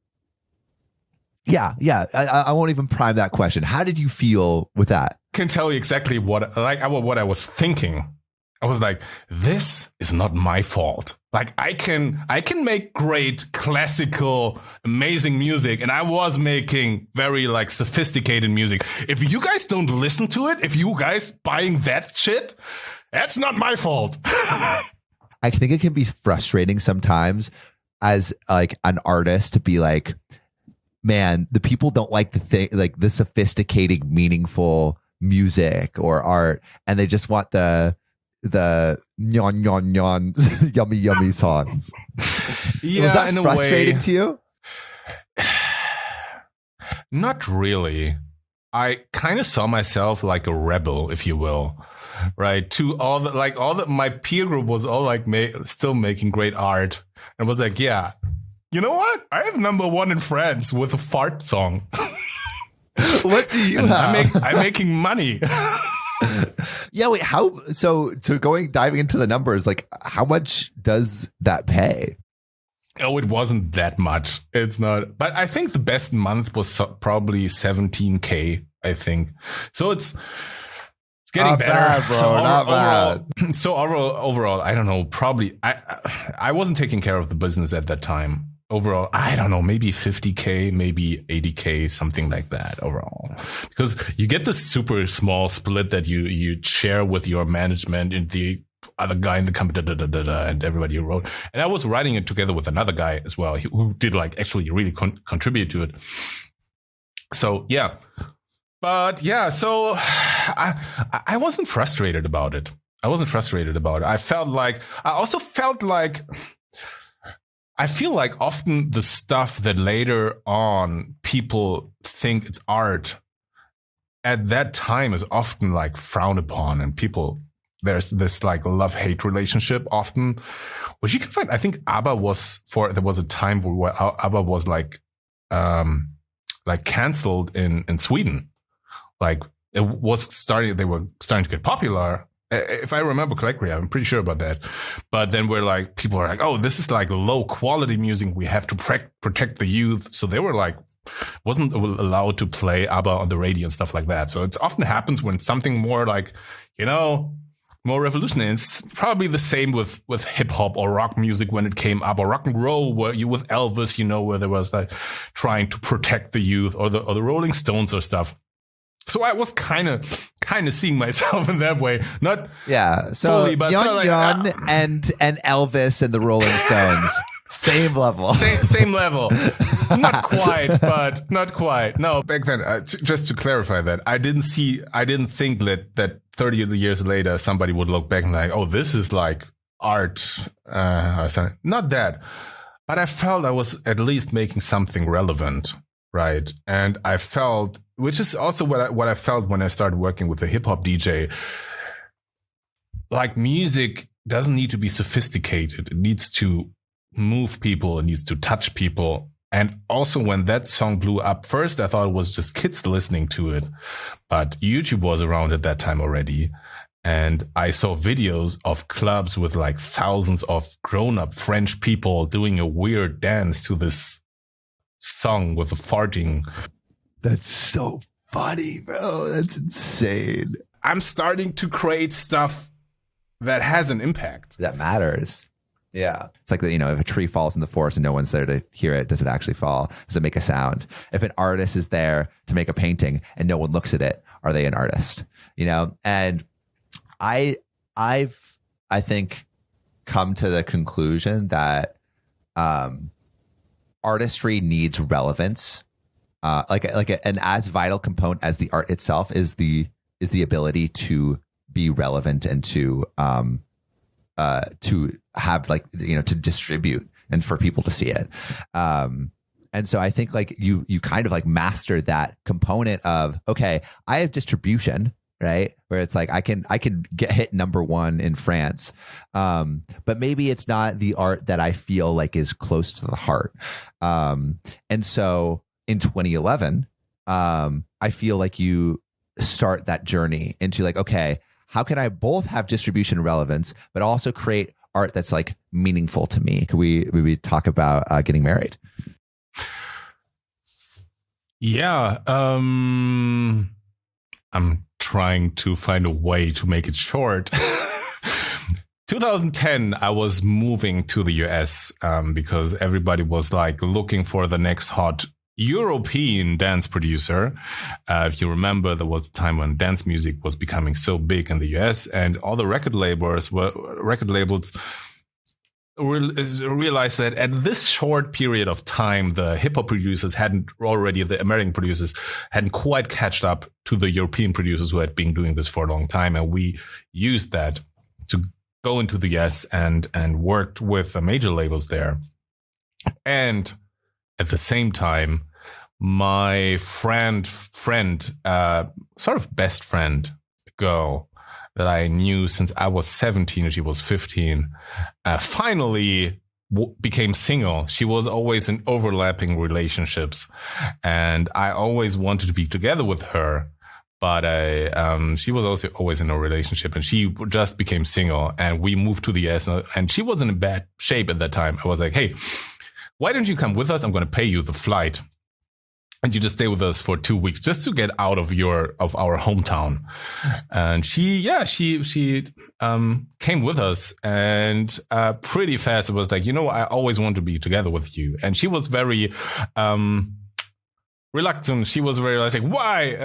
yeah. I won't even prime that question. How did you feel with that? Can tell you exactly what I was thinking. I was like, this is not my fault. Like I can make great classical, amazing music. And I was making very like sophisticated music. If you guys don't listen to it, if you guys buying that shit, that's not my fault. I think it can be frustrating sometimes as like an artist to be like, man, the people don't like the thing, like the sophisticated, meaningful music or art. And they just want the nyon nyon nyon yummy yummy songs. Yeah, was that in frustrating a way, to you? Not really. I kind of saw myself like a rebel, if you will, right? To my peer group was all like still making great art, and was like, yeah, you know what? I have #1 in France with a fart song. What do you have? I'm making money. Yeah, wait, diving into the numbers, like how much does that pay? Oh, it wasn't that much. It's not, but I think the best month was probably 17K, I think. So it's getting not better. Bad, bro. So not bad. So overall, I don't know, probably I wasn't taking care of the business at that time. Overall, I don't know, maybe 50K, maybe 80K, something like that overall. Because you get this super small split that you share with your management and the other guy in the company, and everybody who wrote. And I was writing it together with another guy as well, who did like actually really contribute to it. So, yeah. But yeah, so I wasn't frustrated about it. I also felt like I feel like often the stuff that later on people think it's art at that time is often like frowned upon, and there's this like love-hate relationship often, which you can find. I think ABBA there was a time where ABBA was like canceled in Sweden. Like they were starting to get popular. If I remember correctly, I'm pretty sure about that. But then people are like, oh, this is like low quality music. We have to protect the youth. So they were like, wasn't allowed to play ABBA on the radio and stuff like that. So it often happens when something more like, more revolutionary. It's probably the same with hip hop or rock music when it came up, or rock and roll, where with Elvis, where there was like trying to protect the youth, or the Rolling Stones or stuff. So I was kind of seeing myself in that way, not fully, but Yon and Elvis and the Rolling Stones, same level, same level, not quite. No, back then, just to clarify that, I didn't think that 30 years later somebody would look back and like, oh, this is like art, or something. Not that, but I felt I was at least making something relevant. Right. And I felt, which is also what I felt when I started working with a hip hop DJ, like music doesn't need to be sophisticated. It needs to move people. It needs to touch people. And also when that song blew up, first I thought it was just kids listening to it, but YouTube was around at that time already. And I saw videos of clubs with like thousands of grown-up French people doing a weird dance to this song with a farting. That's so funny, bro. That's insane. I'm starting to create stuff that has an impact. That matters. Yeah. It's like, if a tree falls in the forest and no one's there to hear it, does it actually fall? Does it make a sound? If an artist is there to make a painting and no one looks at it, are they an artist? And I think come to the conclusion that artistry needs relevance. An as vital component as the art itself is the ability to be relevant and to have to distribute and for people to see it. And so I think you kind of mastered that component of, okay, I have distribution, right? Where it's I can get hit number one in France. But maybe it's not the art that I feel is close to the heart. And so in 2011, I feel you start that journey into okay, how can I both have distribution relevance, but also create art that's meaningful to me? Could we talk about getting married? Yeah. I'm trying to find a way to make it short. 2010, I was moving to the US because everybody was looking for the next hot European dance producer. If you remember, there was a time when dance music was becoming so big in the US, and all the record labels realized that at this short period of time, the hip hop producers the American producers hadn't quite catched up to the European producers who had been doing this for a long time. And we used that to go into the US and worked with the major labels there. And at the same time, my friend, sort of best friend girl that I knew since I was 17 and she was 15, finally became single. She was always in overlapping relationships, and I always wanted to be together with her. But she was also always in a relationship, and she just became single. And we moved to the US, and she was in bad shape at that time. I was like, hey, why don't you come with us? I'm going to pay you the flight, and you just stay with us for 2 weeks just to get out of our hometown. And she came with us, and pretty fast it was I always want to be together with you. And she was very reluctant. She was very why?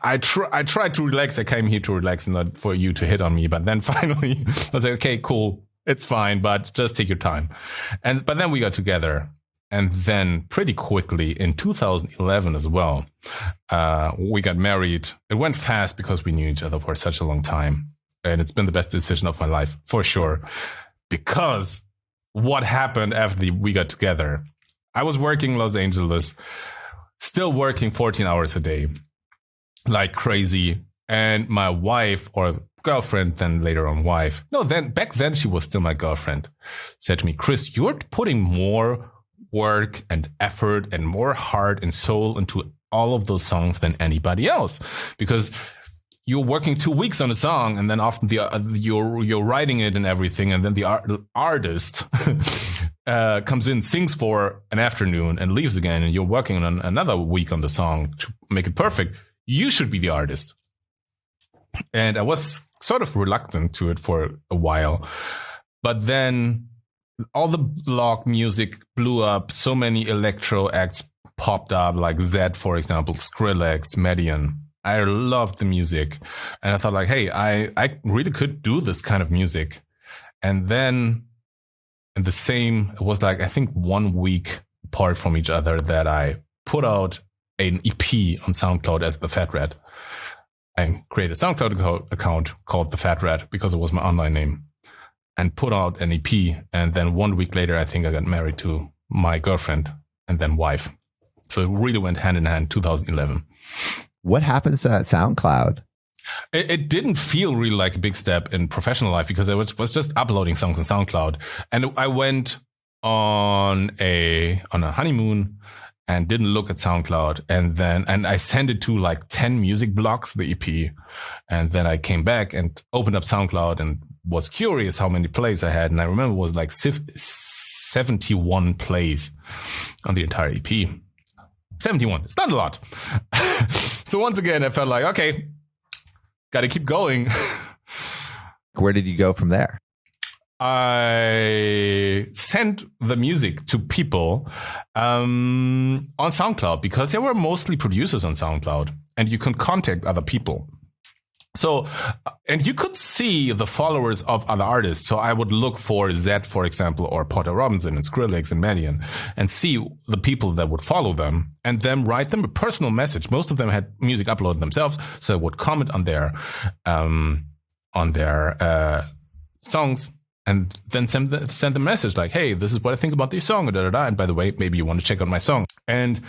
I tried to relax. I came here to relax and not for you to hit on me. But then finally I was like, okay, cool. It's fine, but just take your time. But then we got together. And then pretty quickly in 2011 as well, we got married. It went fast because we knew each other for such a long time. And it's been the best decision of my life, for sure. Because what happened after we got together? I was working in Los Angeles, still working 14 hours a day, like crazy. And my wife, or girlfriend, then later on wife, back then she was still my girlfriend, said to me, Chris, you're putting more work and effort and more heart and soul into all of those songs than anybody else, because you're working 2 weeks on a song, and then often you're writing it and everything, and then the artist comes in, sings for an afternoon, and leaves again, and you're working on another week on the song to make it perfect. You should be the artist. And I was sort of reluctant to it for a while, but then all the blog music blew up. So many electro acts popped up, like Zed, for example, Skrillex, Median. I loved the music. And I thought hey, I really could do this kind of music. And then in the same, it was I think 1 week apart from each other that I put out an EP on SoundCloud as The Fat Rat. I created a SoundCloud account called The Fat Rat because it was my online name, and put out an EP. And then 1 week later, I think I got married to my girlfriend and then wife. So it really went hand in hand, 2011. What happens to that SoundCloud? It didn't feel really like a big step in professional life because I was just uploading songs on SoundCloud. And I went on a honeymoon and didn't look at SoundCloud. And I sent it to 10 music blogs, the EP. And then I came back and opened up SoundCloud and was curious how many plays I had. And I remember it was 71 plays on the entire EP. 71. It's not a lot. So once again, I felt okay, got to keep going. Where did you go from there? I sent the music to people on SoundCloud because there were mostly producers on SoundCloud and you can contact other people. So, and you could see the followers of other artists. So I would look for Zed, for example, or Porter Robinson and Skrillex and Median and see the people that would follow them and then write them a personal message. Most of them had music uploaded themselves. So I would comment on their songs and then send them a message like, hey, this is what I think about this song. And by the way, maybe you want to check out my song. And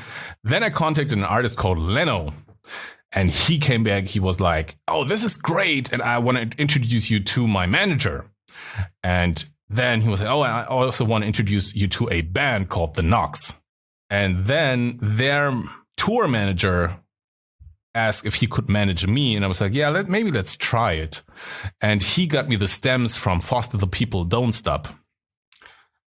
then I contacted an artist called Leno. And he came back, he was like, oh, this is great. And I want to introduce you to my manager. And then he was like, oh, I also want to introduce you to a band called The Knox. And then their tour manager asked if he could manage me. And I was like, yeah, maybe let's try it. And he got me the stems from Foster the People Don't Stop.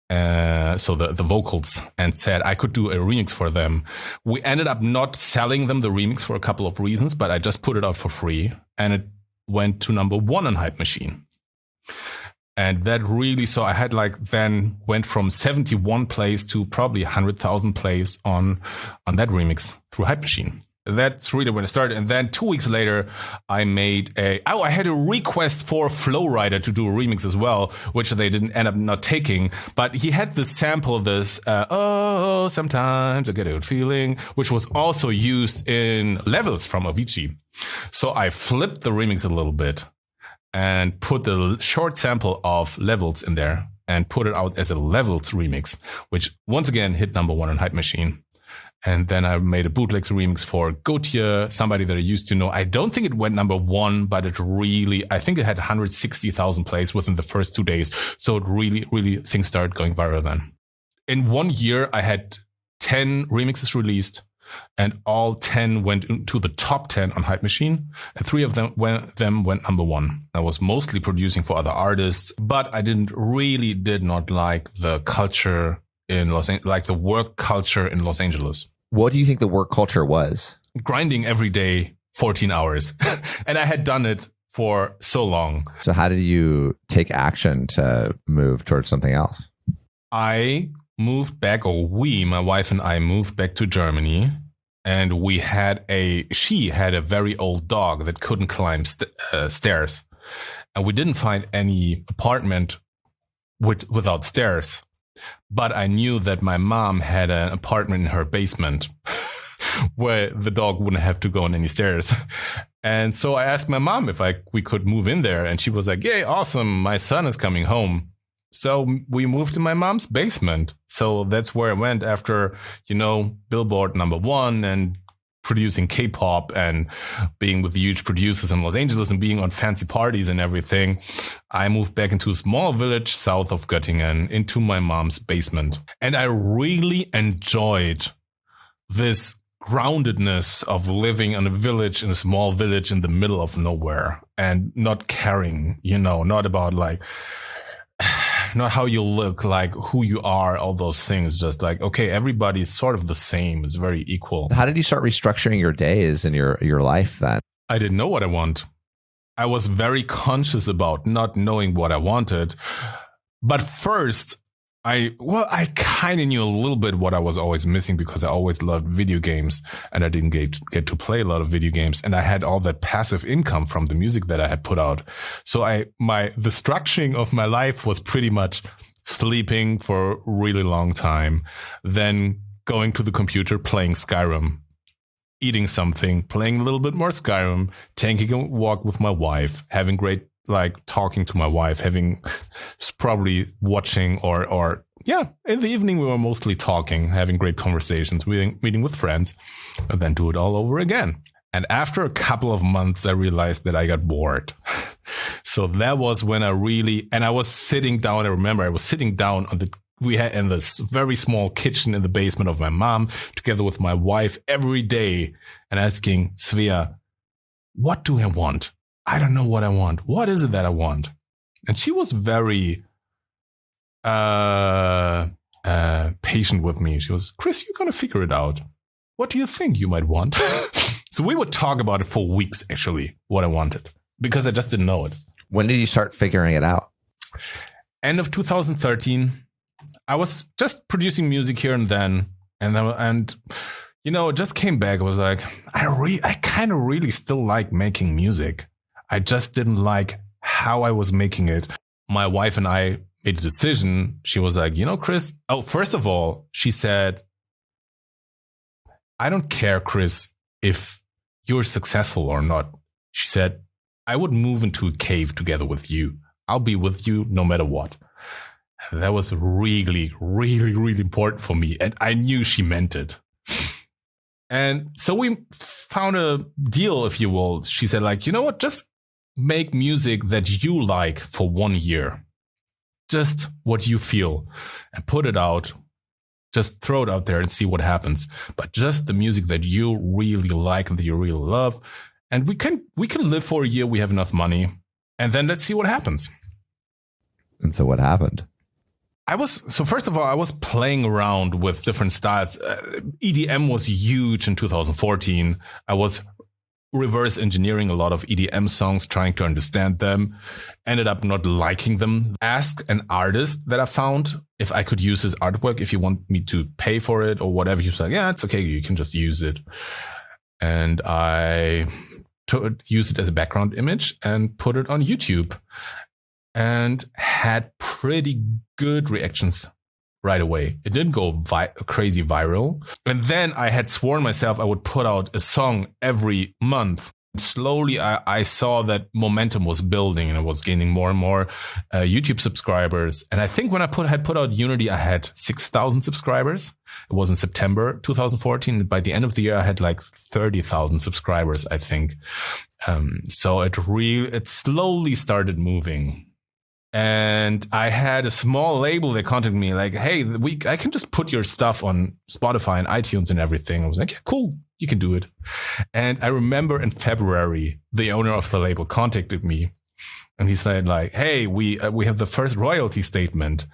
So the vocals, and said I could do a remix for them. We ended up not selling them the remix for a couple of reasons, but I just put it out for free and it went to number 1 on Hype Machine. And that really, so I had then went from 71 plays to probably 100,000 plays on that remix through Hype Machine. That's really when it started. And then 2 weeks later, I made I had a request for Flowrider to do a remix as well, which they didn't end up not taking. But he had the sample of this, oh, sometimes I get a good feeling, which was also used in Levels from Avicii. So I flipped the remix a little bit and put the short sample of Levels in there and put it out as a Levels remix, which once again hit number 1 on Hype Machine. And then I made a bootleg remix for Gautier, somebody that I used to know. I don't think it went number 1, but I think it had 160,000 plays within the first 2 days. So it really, things started going viral then. In 1 year, I had 10 remixes released and all 10 went into the top 10 on Hype Machine. And 3 of them went number 1. I was mostly producing for other artists, but I did not like the culture in Los Angeles, like the work culture in Los Angeles. What do you think the work culture was? Grinding every day, 14 hours. And I had done it for so long. So how did you take action to move towards something else? I moved back, my wife and I moved back to Germany. And she had a very old dog that couldn't climb stairs. And we didn't find any apartment without stairs. But I knew that my mom had an apartment in her basement where the dog wouldn't have to go on any stairs. And so I asked my mom if we could move in there. And she was like, yay, awesome. My son is coming home. So we moved to my mom's basement. So that's where I went after, Billboard number 1 and producing K-pop and being with huge producers in Los Angeles and being on fancy parties and everything. I moved back into a small village south of Göttingen into my mom's basement. And I really enjoyed this groundedness of living in a small village in the middle of nowhere and not caring, not about not how you look, like who you are, all those things. Just like, okay, everybody's sort of the same. It's very equal. How did you start restructuring your days and your life then? I didn't know what I want. I was very conscious about not knowing what I wanted. But first, I kind of knew a little bit what I was always missing because I always loved video games and I didn't get to play a lot of video games. And I had all that passive income from the music that I had put out. So the structuring of my life was pretty much sleeping for a really long time, then going to the computer, playing Skyrim, eating something, playing a little bit more Skyrim, taking a walk with my wife, having great talking to my wife, probably watching or in the evening we were mostly talking, having great conversations, meeting with friends, and then do it all over again. And after a couple of months, I realized that I got bored. So that was when I was sitting down. I remember I was sitting down we had in this very small kitchen in the basement of my mom, together with my wife every day, and asking Svea, what do I want? I don't know what I want. What is it that I want? And she was very patient with me. She was, Chris, you're going to figure it out. What do you think you might want? So we would talk about it for weeks, actually, what I wanted, because I just didn't know it. When did you start figuring it out? end of 2013, I was just producing music here and then, and you know, it just came back. I was like, I kind of really still like making music. I just didn't like how I was making it. My wife and I made a decision. She was like, you know, Chris. Oh, first of all, she said, I don't care, Chris, if you're successful or not. She said, I would move into a cave together with you. I'll be with you no matter what. That was really, really, really important for me. And I knew she meant it. And so we found a deal, if you will. She said, like, you know what? Just make music that you like for 1 year. Just what you feel and put it out. Just throw it out there and see what happens. But just the music that you really like and that you really love. And we can live for a year. We have enough money. And then let's see what happens. And so what happened? First of all, I was playing around with different styles. EDM was huge in 2014. I was reverse engineering a lot of EDM songs, trying to understand them. Ended up not liking them. Asked an artist that I found if I could use his artwork, if you want me to pay for it or whatever. He was like, yeah, it's okay. You can just use it. And I used it as a background image and put it on YouTube. And had pretty good reactions right away. It didn't go crazy viral. And then I had sworn myself I would put out a song every month. Slowly, I saw that momentum was building and I was gaining more and more YouTube subscribers. And I think when I had put out Unity, I had 6,000 subscribers. It was in September 2014. By the end of the year, I had like 30,000 subscribers, I think. So it slowly started moving. And I had a small label that contacted me like, hey, I can just put your stuff on Spotify and iTunes and everything. I was like, yeah, cool, you can do it. And I remember in February, the owner of the label contacted me and he said like, hey, we have the first royalty statement.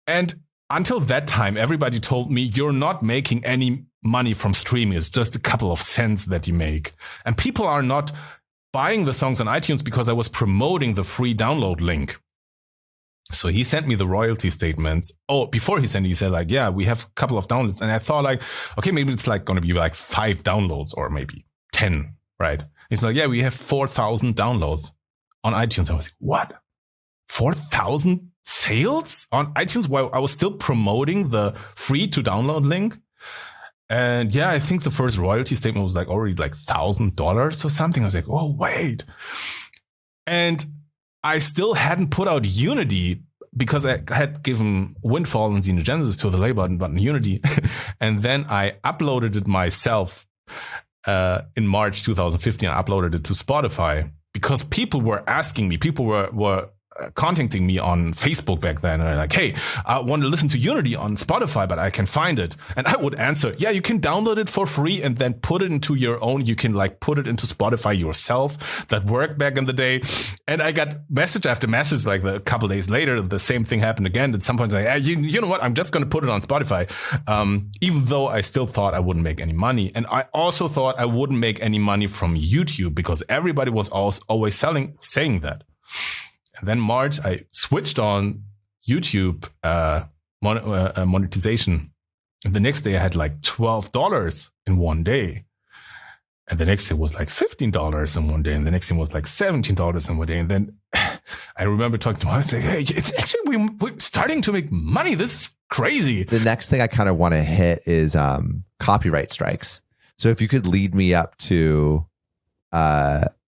And until that time, everybody told me you're not making any money from streaming. It's just a couple of cents that you make. And people are not buying the songs on iTunes because I was promoting the free download link. So he sent me the royalty statements. Oh, before he sent it, he said like, yeah, we have a couple of downloads. And I thought like, okay, maybe it's like going to be like 5 downloads or maybe 10, right? He's like, yeah, we have 4,000 downloads on iTunes. I was like, what? 4,000 sales on iTunes while I was still promoting the free to download link? And yeah, I think the first royalty statement was like already like $1,000 or something. I was like, oh, wait. And I still hadn't put out Unity because I had given Windfall and Xenogenesis to the label button Unity. And then I uploaded it myself in March 2015. I uploaded it to Spotify because people were asking me, people were contacting me on Facebook back then. And they're like, hey, I want to listen to Unity on Spotify, but I can find it. And I would answer, yeah, you can download it for free and then put it into your own. You can like put it into Spotify yourself. That worked back in the day. And I got message after message, like a couple days later, the same thing happened again. At some point, like, hey, you know what? I'm just going to put it on Spotify. Even though I still thought I wouldn't make any money. And I also thought I wouldn't make any money from YouTube because everybody was always saying that. And then March, I switched on YouTube monetization. And the next day I had like $12 in one day. And the next day was like $15 in one day. And the next thing was like $17 in one day. And then I remember talking to my wife, saying, hey, it's actually, we're starting to make money. This is crazy. The next thing I kind of want to hit is copyright strikes. So if you could lead me up to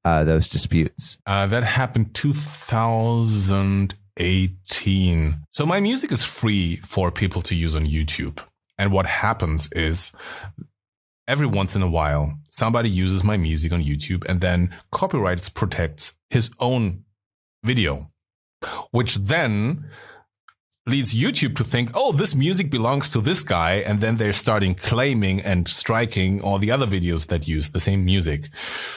those disputes. That happened 2018. So my music is free for people to use on YouTube. And what happens is every once in a while, somebody uses my music on YouTube and then copyright protects his own video, which then leads YouTube to think, oh, this music belongs to this guy. And then they're starting claiming and striking all the other videos that use the same music.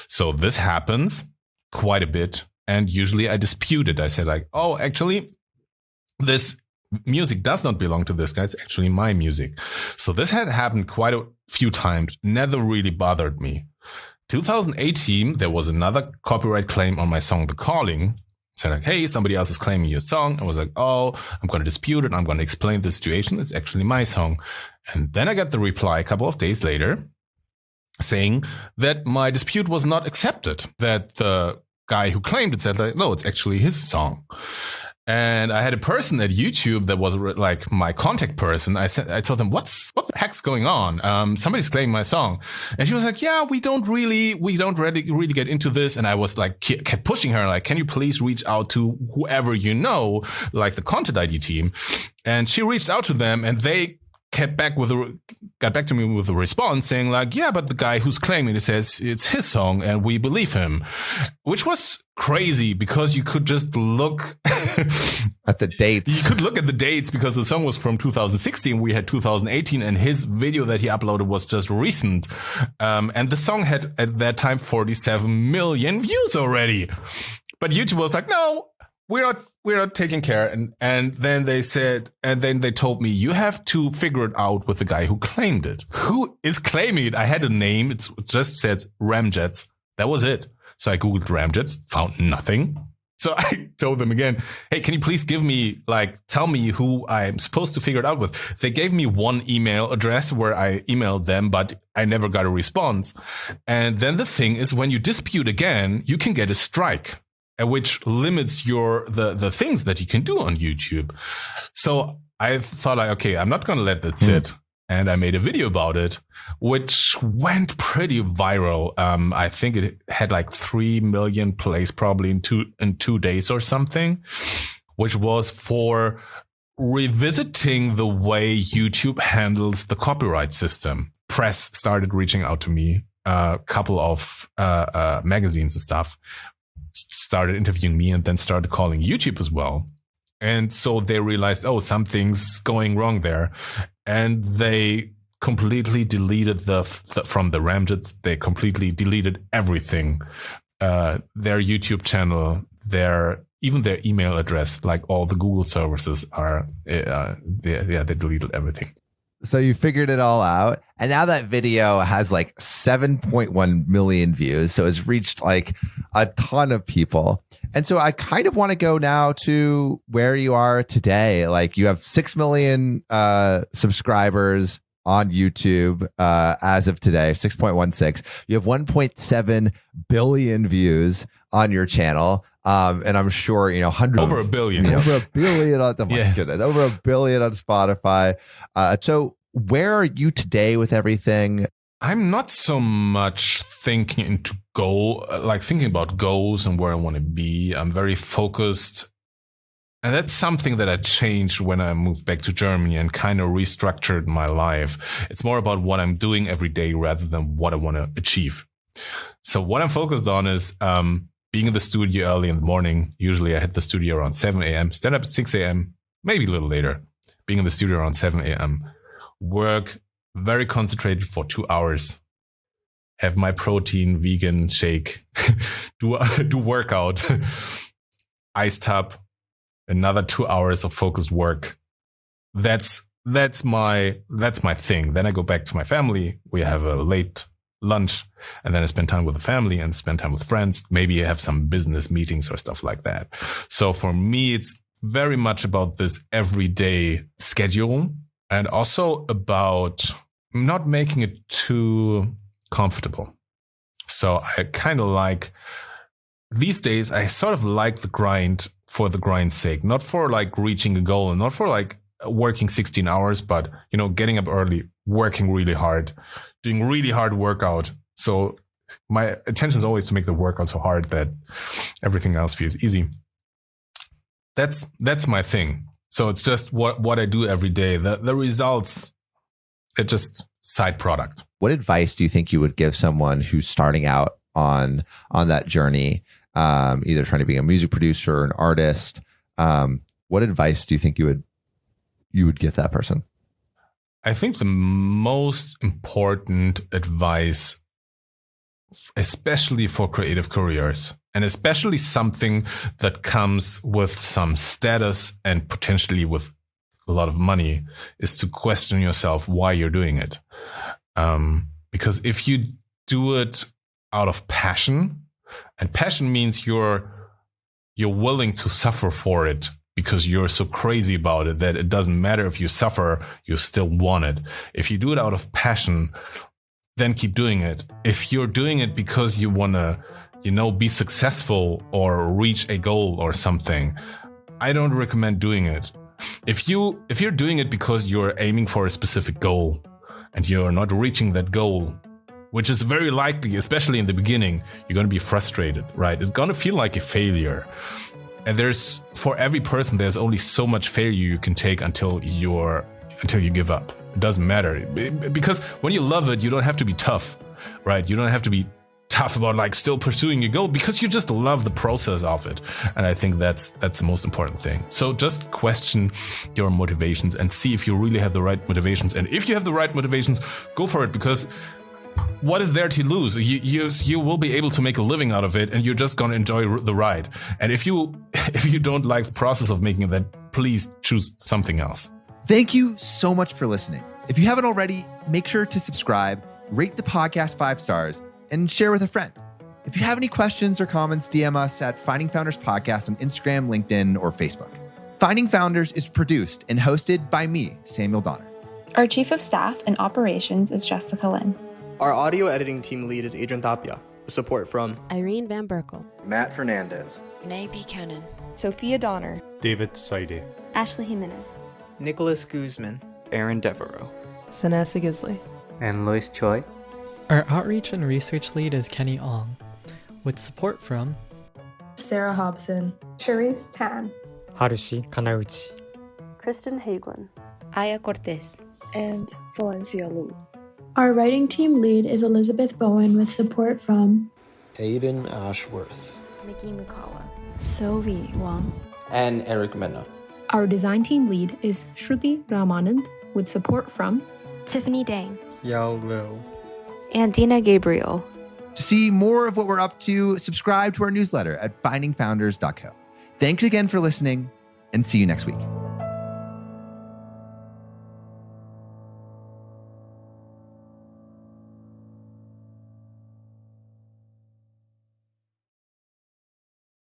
So this happens quite a bit. And usually I dispute it. I said like, oh, actually, this music does not belong to this guy. It's actually my music. So this had happened quite a few times. Never really bothered me. 2018, there was another copyright claim on my song, The Calling. Said like, hey, somebody else is claiming your song. I was like, oh, I'm going to dispute it. I'm going to explain the situation. It's actually my song. And then I got the reply a couple of days later saying that my dispute was not accepted, that the guy who claimed it said like, no, it's actually his song. And I had a person at YouTube that was like my contact person. I told them, what the heck's going on? Somebody's claiming my song. And she was like, yeah, we don't really get into this. And I was like, kept pushing her, like, can you please reach out to whoever you know, like the Content ID team? And she reached out to them, and they got back to me with a response saying like, yeah, but the guy who's claiming it says it's his song and we believe him, which was crazy because you could just look at the dates. You could look at the dates because the song was from 2016. We had 2018, and his video that he uploaded was just recent. And the song had at that time 47 million views already. But YouTube was like, no, we're not taking care. And then they told me, you have to figure it out with the guy who claimed it. Who is claiming it? I had a name. It just said Ramjets. That was it. So I Googled Ramjets, found nothing. So I told them again, hey, can you please tell me who I'm supposed to figure it out with? They gave me one email address where I emailed them, but I never got a response. And then the thing is, when you dispute again, you can get a strike, which limits the things that you can do on YouTube. So I thought like, okay, I'm not going to let that sit. And I made a video about it, which went pretty viral. I think it had like 3 million plays probably in 2 days or something, which was for revisiting the way YouTube handles the copyright system. Press started reaching out to me, a couple of magazines and stuff started interviewing me, and then started calling YouTube as well. And so they realized, oh, something's going wrong there. And they completely deleted from the Ramjets, they completely deleted everything. Their YouTube channel, even their email address, like all the Google services are, they deleted everything. So you figured it all out. And now that video has like 7.1 million views. So it's reached like a ton of people. And so I kind of want to go now to where you are today. Like you have 6 million subscribers on YouTube as of today, 6.16. You have 1.7 billion views on your channel. And I'm sure, hundreds over a billion, over a billion on goodness, over a billion on Spotify. So where are you today with everything? I'm not so much thinking about goals and where I want to be. I'm very focused. And that's something that I changed when I moved back to Germany and kind of restructured my life. It's more about what I'm doing every day rather than what I want to achieve. So what I'm focused on is, being in the studio early in the morning. Usually I hit the studio around 7 a.m., stand up at 6 a.m., maybe a little later. Being in the studio around 7 a.m., work very concentrated for 2 hours, have my protein vegan shake, do workout, ice tub, another 2 hours of focused work. That's my thing. Then I go back to my family. We have a late lunch, and then I spend time with the family and spend time with friends. Maybe I have some business meetings or stuff like that. So for me, it's very much about this everyday schedule, and also about not making it too comfortable. So I kind of like, these days, I sort of like the grind for the grind's sake, not for like reaching a goal and not for like working 16 hours, but, getting up early, working really hard, doing really hard workout. So my intention is always to make the workout so hard that everything else feels easy. That's my thing. So it's just what I do every day. The results, it's just side product. What advice do you think you would give someone who's starting out on that journey, either trying to be a music producer or an artist? What advice do you think you would give that person? I think the most important advice, especially for creative careers, and especially something that comes with some status and potentially with a lot of money, is to question yourself why you're doing it. Because if you do it out of passion, and passion means you're you're willing to suffer for it because you're so crazy about it that it doesn't matter if you suffer, you still want it. If you do it out of passion, then keep doing it. If you're doing it because you want to, be successful or reach a goal or something, I don't recommend doing it. If you're doing it because you're aiming for a specific goal and you're not reaching that goal, which is very likely, especially in the beginning, you're going to be frustrated, right? It's going to feel like a failure. And for every person, there's only so much failure you can take until you give up. It doesn't matter. Because when you love it, you don't have to be tough, right? You don't have to be tough about like still pursuing your goal because you just love the process of it. And I think that's the most important thing. So just question your motivations and see if you really have the right motivations. And if you have the right motivations, go for it, because what is there to lose? You will be able to make a living out of it, and you're just going to enjoy the ride. And if you don't like the process of making that, please choose something else. Thank you so much for listening. If you haven't already, make sure to subscribe, rate the podcast 5 stars, and share with a friend. If you have any questions or comments, DM us at Finding Founders Podcast on Instagram, LinkedIn, or Facebook. Finding Founders is produced and hosted by me, Samuel Donner. Our Chief of Staff and Operations is Jessica Lynn. Our audio editing team lead is Adrian Tapia, with support from Irene Van Berkel, Matt Fernandez, Nay Buchanan, Sophia Donner, David Saide, Ashley Jimenez, Nicholas Guzman, Aaron Devereaux, Sanessa Gisley, and Lois Choi. Our outreach and research lead is Kenny Ong, with support from Sarah Hobson, Charisse Tan, Harushi Kanauchi, Kristen Hagelin, Aya Cortez, and Valencia Lu. Our writing team lead is Elizabeth Bowen with support from Aiden Ashworth, Nikki Mukawa, Sylvie Wang, and Eric Mena. Our design team lead is Shruti Ramanand with support from Tiffany Dang, Yao Liu, and Dina Gabriel. To see more of what we're up to, subscribe to our newsletter at findingfounders.co. Thanks again for listening, and see you next week.